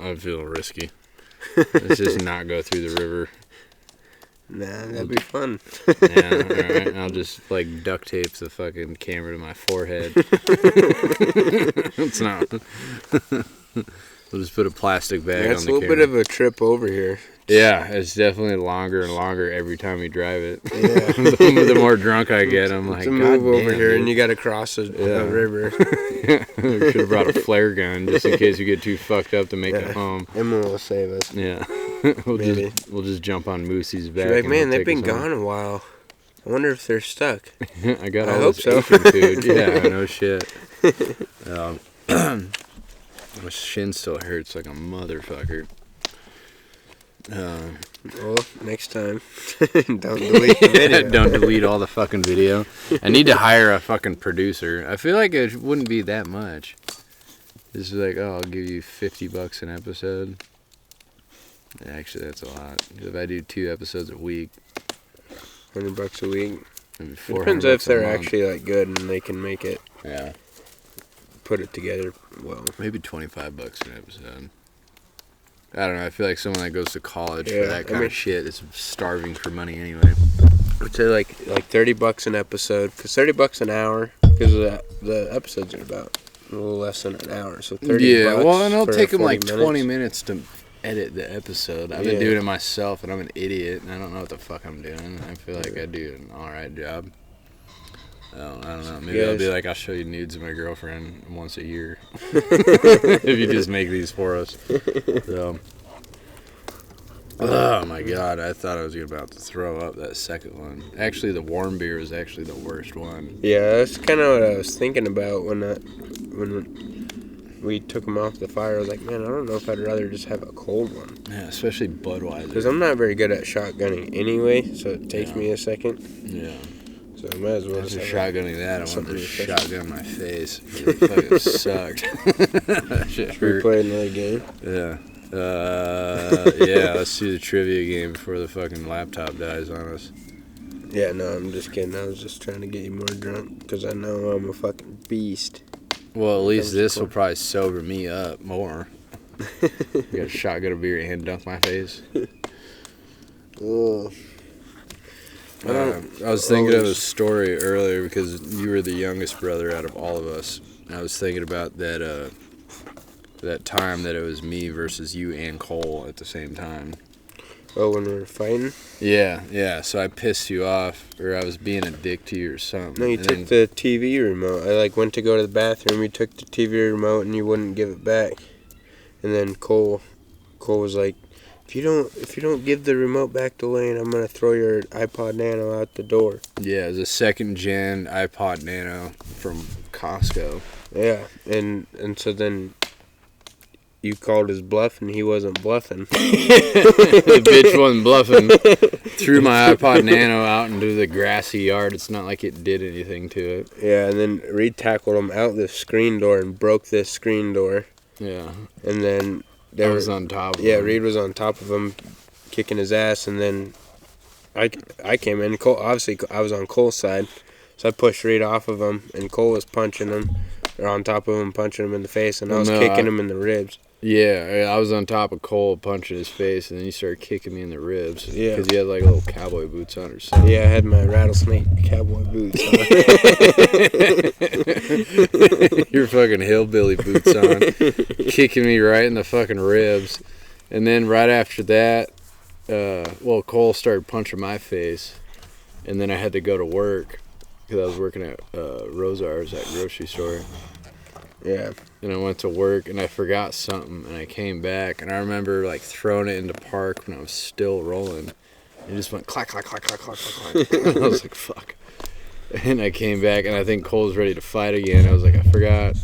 I feel risky. Let's just not go through the river. Nah, that'd be fun. Yeah, alright. I'll just like duct tape the fucking camera to my forehead. It's not. We'll just put a plastic bag on the camera. It's a little bit of a trip over here. Yeah, it's definitely longer and longer every time we drive it. Yeah. The more drunk I get, I'm like, to move God over damn, here dude. And you got to cross a river. We should have brought a flare gun just in case we get too fucked up to make it home. Emma will save us. Yeah. we'll just jump on Moosey's back. She's like, man, they've been gone a while. I wonder if they're stuck. I got all hope this so. Asian food. Yeah, no shit. My shin still hurts like a motherfucker. Well, next time, don't delete the video. Don't delete all the fucking video. I need to hire a fucking producer. I feel like it wouldn't be that much. This is like, oh, I'll give you $50 an episode. Actually, that's a lot. If I do 2 episodes a week, $100 a week. maybe Depends if they're actually like good and they can make it. Yeah. Put it together well. Maybe $25 an episode. I don't know. I feel like someone that goes to college for that kind of shit is starving for money anyway. I'd say like $30 an episode, because $30 an hour, because the episodes are about a little less than an hour, so $30. Yeah, well, and it'll take them like 40 20 minutes to edit the episode. I've been doing it myself, and I'm an idiot, and I don't know what the fuck I'm doing. I feel like I do an alright job. I don't know. Maybe I'll be like, I'll show you nudes of my girlfriend once a year. If you just make these for us. So. Oh my god, I thought I was about to throw up that second one. Actually, the warm beer was actually the worst one. Yeah, that's kind of what I was thinking about when we took them off the fire. I was like, man, I don't know if I'd rather just have a cold one. Yeah, especially Budweiser. Because I'm not very good at shotgunning anyway, so it takes me a second. Yeah. So I might as well After just shotgunning that, I wanted to shotgun my face. It fucking sucked. That shit hurt. Should we play another game? Yeah. Yeah, let's do the trivia game before the fucking laptop dies on us. Yeah, no, I'm just kidding. I was just trying to get you more drunk because I know I'm a fucking beast. Well, at least this will probably sober me up more. You got a shotgun of beer and dunk my face. Ugh. I was thinking of a story earlier because you were the youngest brother out of all of us. I was thinking about that that time that it was me versus you and Cole at the same time. Oh, when we were fighting? Yeah. So I pissed you off, or I was being a dick to you or something. No, you took the TV remote. I went to go to the bathroom. You took the TV remote and you wouldn't give it back. And then Cole was like, If you don't give the remote back to Lane, I'm gonna throw your iPod Nano out the door. Yeah, it was a 2nd gen iPod Nano from Costco. Yeah, and so then you called his bluff, and he wasn't bluffing. The bitch wasn't bluffing. Threw my iPod Nano out into the grassy yard. It's not like it did anything to it. Yeah, and then Reed tackled him out the screen door and broke this screen door. Yeah. And then I was on top of him. Yeah, Reed was on top of him, kicking his ass, and then I came in. Cole, obviously, I was on Cole's side, so I pushed Reed off of him, and Cole was punching him, or on top of him, punching him in the face, and I was kicking him in the ribs. Yeah, I was on top of Cole, punching his face, and then you started kicking me in the ribs. Yeah. Because you had like little cowboy boots on or something. Yeah, I had my rattlesnake cowboy boots on. Your fucking hillbilly boots on. Kicking me right in the fucking ribs. And then right after that, Cole started punching my face. And then I had to go to work because I was working at Rosar's, that grocery store. Yeah. And I went to work and I forgot something and I came back and I remember like throwing it into park when I was still rolling. It just went clack, clack, clack, clack, clack, clack, clack. And I was like, fuck. And I came back and I think Cole's ready to fight again. I was like, I forgot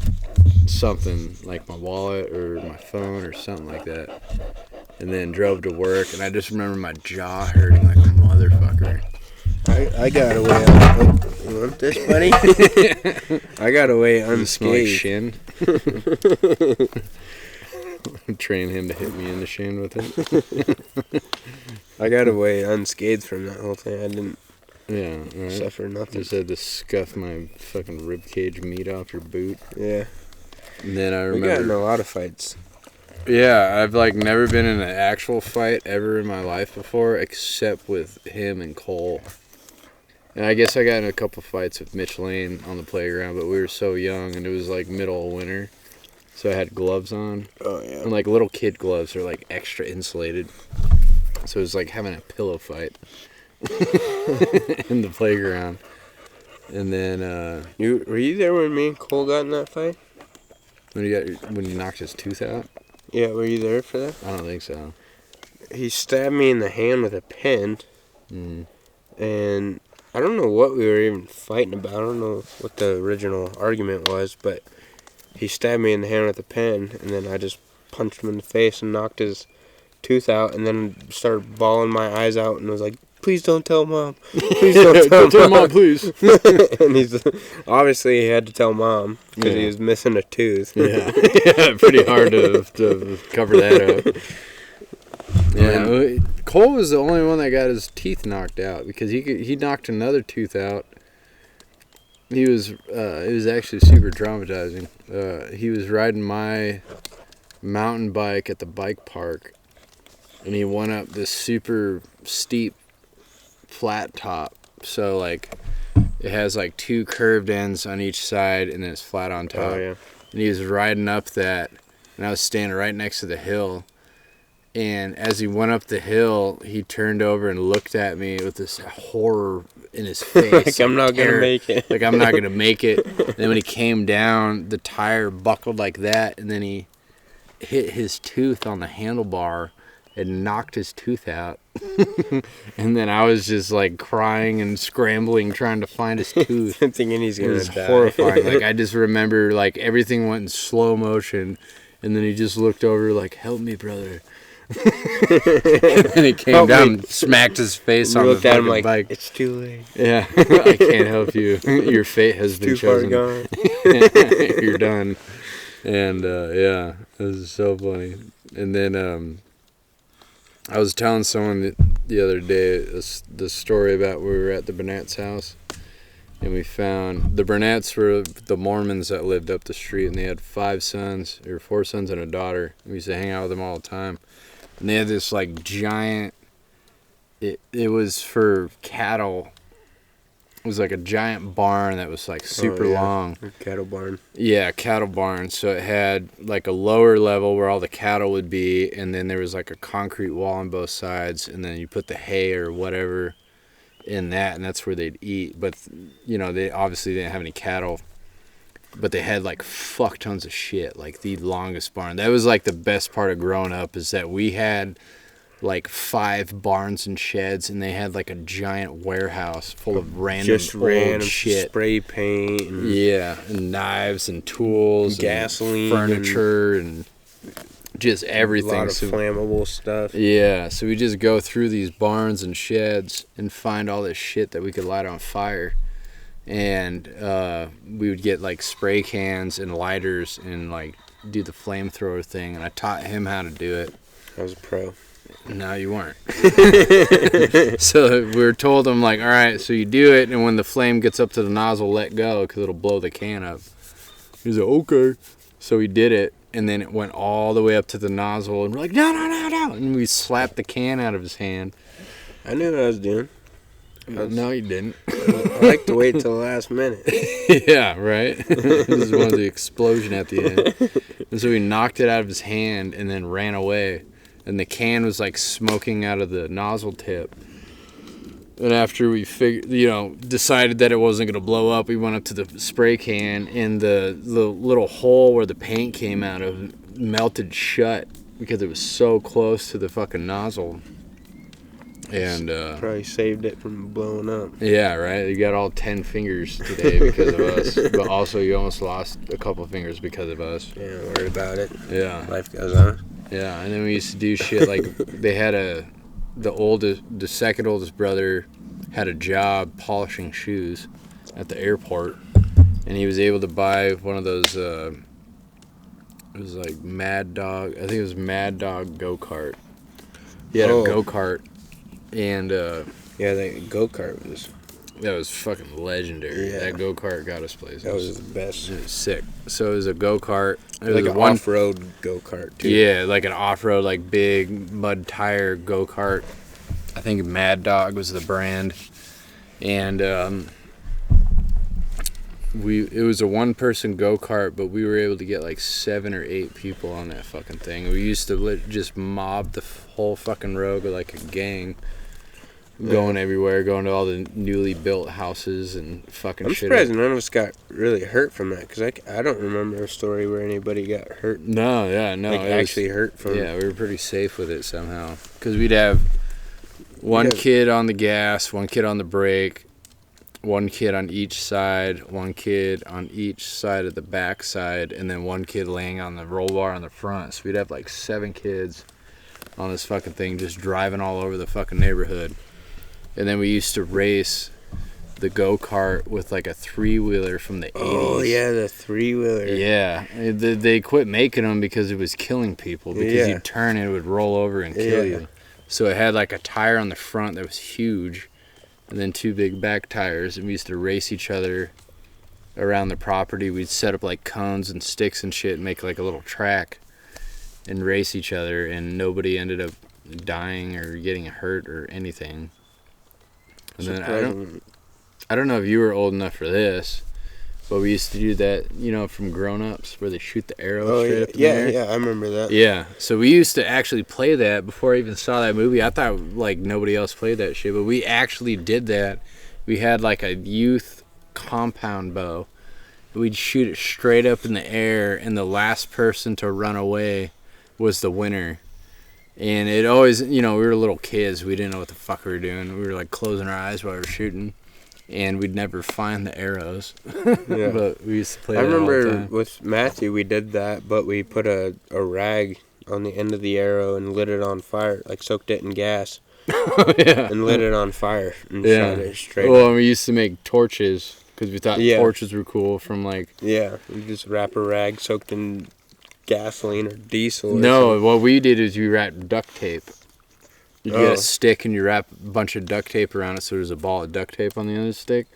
something, like my wallet or my phone or something like that. And then drove to work and I just remember my jaw hurting like a motherfucker. I got away. You want this, buddy? I got away unscathed. Shin. Train him to hit me in the shin with it. I got away unscathed from that whole thing. I didn't suffer nothing. Just had to scuff my fucking ribcage meat off your boot. Yeah. And then I remember... We got in a lot of fights. Yeah, I've like never been in an actual fight ever in my life before, except with him and Cole. And I guess I got in a couple fights with Mitch Lane on the playground, but we were so young, and it was like middle of winter, so I had gloves on. Oh yeah. And like little kid gloves are like extra insulated, so it was like having a pillow fight in the playground. And then Were you there when me and Cole got in that fight? when you knocked his tooth out. Yeah, were you there for that? I don't think so. He stabbed me in the hand with a pen, Mm. and I don't know what we were even fighting about. I don't know what the original argument was, but he stabbed me in the hand with a pen, and then I just punched him in the face and knocked his tooth out, and then started bawling my eyes out and was like, "Please don't tell Mom. Please don't tell Mom, please." And he's obviously he had to tell Mom because he was missing a tooth. Yeah, yeah, pretty hard to cover that up. Yeah, Cole was the only one that got his teeth knocked out because he knocked another tooth out. It was actually super traumatizing. He was riding my mountain bike at the bike park, and he went up this super steep flat top. So like it has like two curved ends on each side, and then it's flat on top. Oh yeah. And he was riding up that, and I was standing right next to the hill. And as he went up the hill, he turned over and looked at me with this horror in his face. Like, I'm not going to make it. Like, I'm not going to make it. And then when he came down, the tire buckled like that. And then he hit his tooth on the handlebar and knocked his tooth out. And then I was just, like, crying and scrambling, trying to find his tooth. I'm thinking he's going to die. It was horrifying. Like, I just remember, like, everything went in slow motion. And then he just looked over like, "Help me, brother." And then he came down and smacked his face on the fucking like, bike. "It's too late. Yeah, I can't help you. Your fate has been Too chosen. far gone." You're done. And yeah, it was so funny. And then I was telling someone the other day the story about where we were at the Burnett's house. And we found the Burnetts were the Mormons that lived up the street, and they had 4 sons and a daughter. We used to hang out with them all the time. And they had this like giant, it was for cattle. It was like a giant barn that was like super long. A cattle barn. Yeah, cattle barn. So it had like a lower level where all the cattle would be, and then there was like a concrete wall on both sides, and then you put the hay or whatever in that, and that's where they'd eat. But you know, they obviously didn't have any cattle, but they had like fuck tons of shit, like the longest barn. That was like the best part of growing up, is that we had like 5 barns and sheds, and they had like a giant warehouse full of random shit, spray paint and and knives and tools, gasoline, and furniture, and just everything. A lot of flammable stuff. Yeah, so we just go through these barns and sheds and find all this shit that we could light on fire. And we would get like spray cans and lighters and like do the flamethrower thing. And I taught him how to do it. I was a pro. No, you weren't. So we were told him like, all right, so you do it, and when the flame gets up to the nozzle, let go because it'll blow the can up. He's like, okay. So we did it. And then it went all the way up to the nozzle, and we're like, no. And we slapped the can out of his hand. I knew what I was doing. No, you didn't. I like to wait till the last minute. Yeah, right? This is one of the explosion at the end. And so we knocked it out of his hand and then ran away. And the can was like smoking out of the nozzle tip. And after we decided that it wasn't going to blow up, we went up to the spray can, and the little hole where the paint came out of melted shut because it was so close to the fucking nozzle. And probably saved it from blowing up. Yeah, right? You got all 10 fingers today because of us. But also you almost lost a couple fingers because of us. Yeah, worried about it. Yeah. Life goes on. Yeah, and then we used to do shit like they had the second oldest brother had a job polishing shoes at the airport, and he was able to buy one of those it was like Mad Dog, I think it was Mad Dog go-kart. He had a go-kart, and yeah, the go-kart was That was fucking legendary. Yeah. That go-kart got us places. That was the best. It was sick. So it was a go-kart. It was Like an one off-road go-kart, too. Yeah, like an off-road, like big mud tire go-kart. I think Mad Dog was the brand. And it was a one-person go-kart, but we were able to get like 7 or 8 people on that fucking thing. We used to just mob the whole fucking road with like a gang. Going everywhere, going to all the newly built houses and fucking I'm shit. surprised none of us got really hurt from that, because I don't remember a story where anybody got hurt. No. Like, actually hurt from it. Yeah, we were pretty safe with it somehow. Because we'd have one kid on the gas, one kid on the brake, one kid on each side, one kid on each side of the back side, and then one kid laying on the roll bar on the front. So we'd have like 7 kids on this fucking thing just driving all over the fucking neighborhood. And then we used to race the go-kart with like a 3-wheeler from the 80s. Oh, yeah, the 3-wheeler. Yeah. They quit making them because it was killing people. Because you'd turn and it would roll over and kill you. So it had like a tire on the front that was huge. And then 2 big back tires. And we used to race each other around the property. We'd set up like cones and sticks and shit and make like a little track and race each other. And nobody ended up dying or getting hurt or anything. And then I don't know if you were old enough for this, but we used to do that, you know, from Grown Ups, where they shoot the arrow straight up in the air. Yeah, I remember that. Yeah, so we used to actually play that before I even saw that movie. I thought, like, nobody else played that shit, but we actually did that. We had, like, a youth compound bow. We'd shoot it straight up in the air, and the last person to run away was the winner. And it always, you know, we were little kids. We didn't know what the fuck we were doing. We were, like, closing our eyes while we were shooting. And we'd never find the arrows. Yeah. But we used to play that I remember all the time. with Matthew, we did that, but we put a rag on the end of the arrow and lit it on fire, like soaked it in gas. Yeah. And lit it on fire and shot it straight Well, up. and we used to make torches because we thought torches were cool from, like... Yeah, you just wrap a rag soaked in gasoline or diesel. No, what we did is we wrapped duct tape. You get a stick and you wrap a bunch of duct tape around it so there's a ball of duct tape on the end of the stick.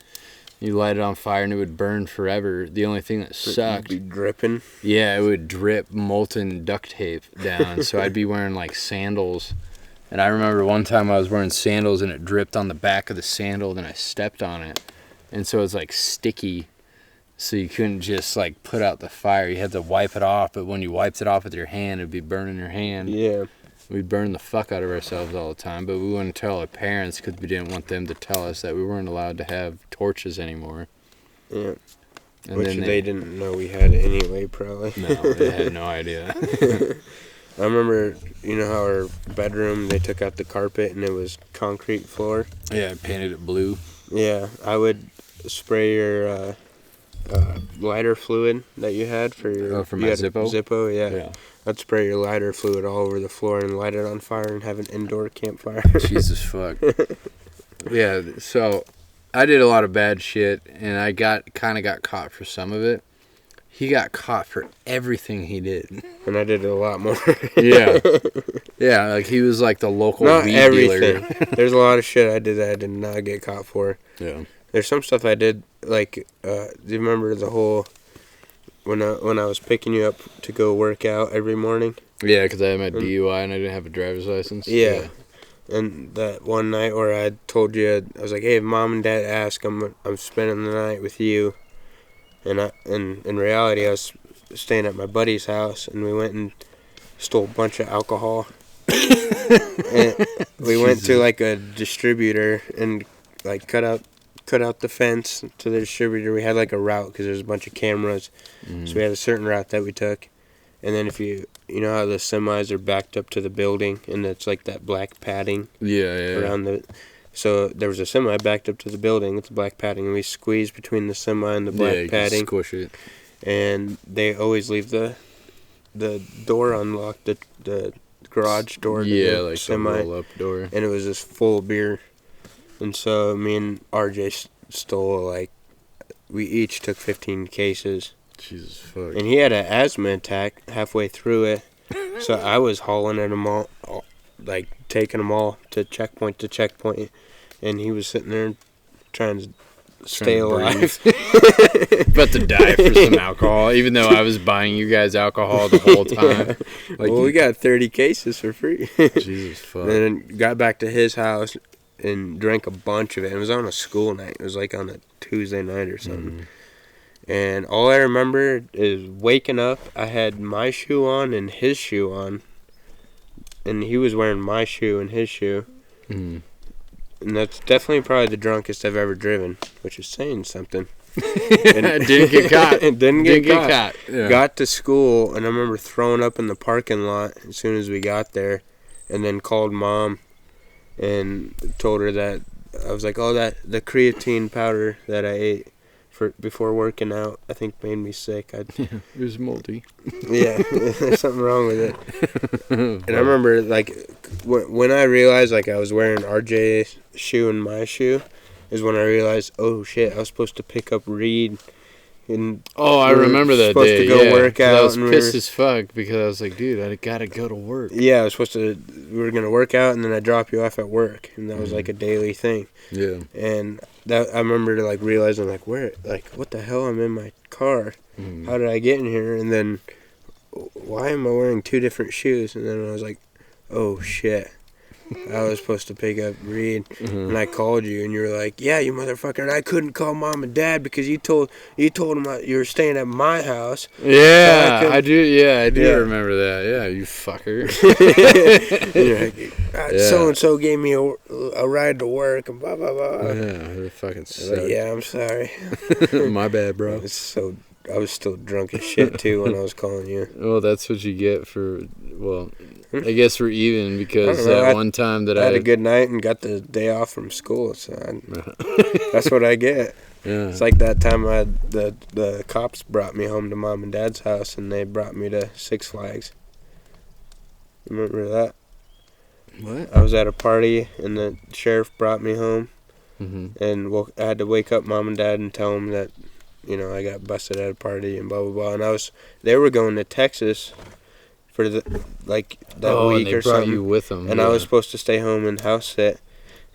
You light it on fire and it would burn forever. The only thing that sucked... It'd be dripping. Yeah, it would drip molten duct tape down. So I'd be wearing, like, sandals. And I remember one time I was wearing sandals and it dripped on the back of the sandal, then I stepped on it. And so it was, like, sticky. So you couldn't just, like, put out the fire. You had to wipe it off, but when you wiped it off with your hand, it'd be burning your hand. Yeah. We'd burn the fuck out of ourselves all the time, but we wouldn't tell our parents because we didn't want them to tell us that we weren't allowed to have torches anymore. Yeah. And Which then they didn't know we had anyway, probably. No, they had no idea. I remember, you know how our bedroom, they took out the carpet and it was concrete floor? Yeah, I painted it blue. Yeah, I would spray your lighter fluid that you had for your... Oh, for my Zippo? Zippo, yeah. I'd spray your lighter fluid all over the floor and light it on fire and have an indoor campfire. Jesus fuck. Yeah, so I did a lot of bad shit, and I kind of got caught for some of it. He got caught for everything he did. And I did a lot more. Yeah. Yeah, like he was like the local Not weed everything. dealer. There's a lot of shit I did that I did not get caught for. Yeah. There's some stuff I did, like, do you remember the whole... When I was picking you up to go work out every morning? Yeah, because I had my DUI and I didn't have a driver's license. Yeah. And that one night where I told you, I was like, hey, if Mom and Dad ask, I'm spending the night with you. And in reality, I was staying at my buddy's house, and we went and stole a bunch of alcohol. And we went to, like, a distributor and, like, cut out the fence to the distributor. We had, like, a route because there's a bunch of cameras. So we had a certain route that we took. And then if you know how the semis are backed up to the building and it's like that black padding around the... So there was a semi backed up to the building with the black padding, and we squeezed between the semi and the black padding. Yeah, squish it. And they always leave the door unlocked, the garage door to the like semi. the roll-up door. And it was just full of beer. And so me and RJ stole, like, we each took 15 cases. Jesus fuck. And he had an asthma attack halfway through it. So I was hauling at them all, like, taking them all to checkpoint. And he was sitting there trying to stay alive. About to die for some alcohol, even though I was buying you guys alcohol the whole time. Yeah. Like, well, we got 30 cases for free. Jesus fuck. And then got back to his house and drank a bunch of it. It was on a school night. It was like on a Tuesday night or something. And all I remember is waking up. I had my shoe on and his shoe on. And he was wearing my shoe and his shoe. And that's definitely probably the drunkest I've ever driven, which is saying something. And didn't get caught. Didn't get caught. Yeah. Got to school, and I remember throwing up in the parking lot as soon as we got there. And then called Mom and told her that I was like, the creatine powder that I ate before working out, I think made me sick. It was moldy. Yeah, there's something wrong with it. And I remember, like, when I realized, like, I was wearing RJ's shoe and my shoe, is when I realized, oh shit, I was supposed to pick up Reed. And I remember that day. Supposed to go work out. I was pissed as fuck because I was like, dude, I gotta go to work. Yeah, I was supposed to. We were gonna work out, and then I drop you off at work, and that was like a daily thing. Yeah. And that I remember like realizing like what the hell, I'm in my car. How did I get in here? And then why am I wearing two different shoes? And then I was like, oh shit. I was supposed to pick up Reed, and I called you, and you were like, "Yeah, you motherfucker!" And I couldn't call Mom and Dad because you told them you were staying at my house. Yeah, I do. Yeah, I do remember that. Yeah, you fucker. Like, so and so gave me a ride to work, and blah blah blah. Yeah, they fucking suck. Like, yeah, I'm sorry. My bad, bro. I was still drunk as shit too when I was calling you. Well, that's what you get for. Well, I guess we're even because one time that I had a good night and got the day off from school, so that's what I get. Yeah. It's like that time the cops brought me home to Mom and Dad's house, and they brought me to Six Flags. Remember that? What? I was at a party, and the sheriff brought me home, and I had to wake up Mom and Dad and tell them that, you know, I got busted at a party and blah blah blah. And they were going to Texas for that week and they or brought something. you with them, and I was supposed to stay home and house sit,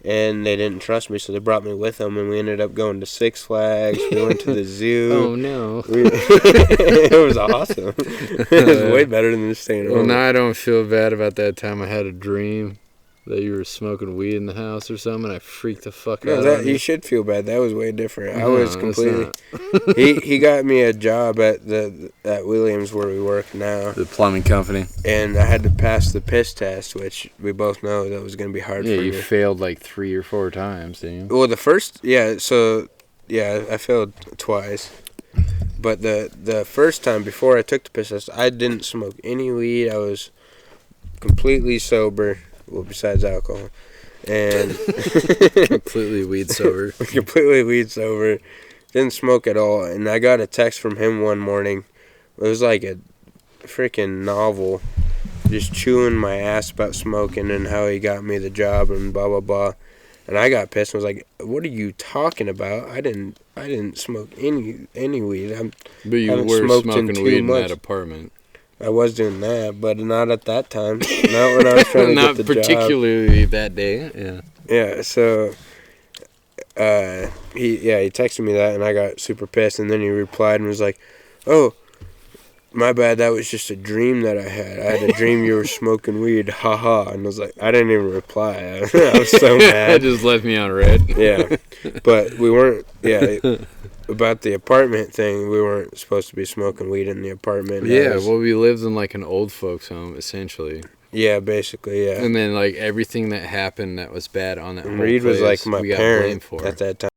and they didn't trust me, so they brought me with them, and we ended up going to Six Flags. We went to the zoo. Oh no! It was awesome. It was way better than staying home. Well, now I don't feel bad about that time I had a dream that you were smoking weed in the house or something, and I freaked the fuck out. No, you should feel bad. That was way different. I was completely. He got me a job at Williams where we work now, the plumbing company, and I had to pass the piss test, which we both know that was going to be hard. Yeah, for you me. failed like 3 or 4 times, didn't you? Well, the first, I failed twice. But the first time before I took the piss test, I didn't smoke any weed. I was completely sober. Well, besides alcohol, and completely weed sober. Didn't smoke at all. And I got a text from him one morning. It was like a freaking novel, just chewing my ass about smoking and how he got me the job and blah blah blah. And I got pissed. And was like, "What are you talking about? I didn't smoke any weed." But you were smoking weed in that apartment. I was doing that, but not at that time. Not when I was trying to get the job. Not particularly that day, yeah. Yeah, so he texted me that, and I got super pissed, and then he replied and was like, "Oh, my bad, that was just a dream that I had. I had a dream you were smoking weed, haha." And I was like, I didn't even reply. I was so mad. It just left me on red. Yeah, but we weren't, about the apartment thing, we weren't supposed to be smoking weed in the apartment. Yeah, we lived in like an old folks home, essentially. Yeah, basically, yeah. And then like everything that happened that was bad on that whole Reed place, was like my we got parent blamed for. at that time.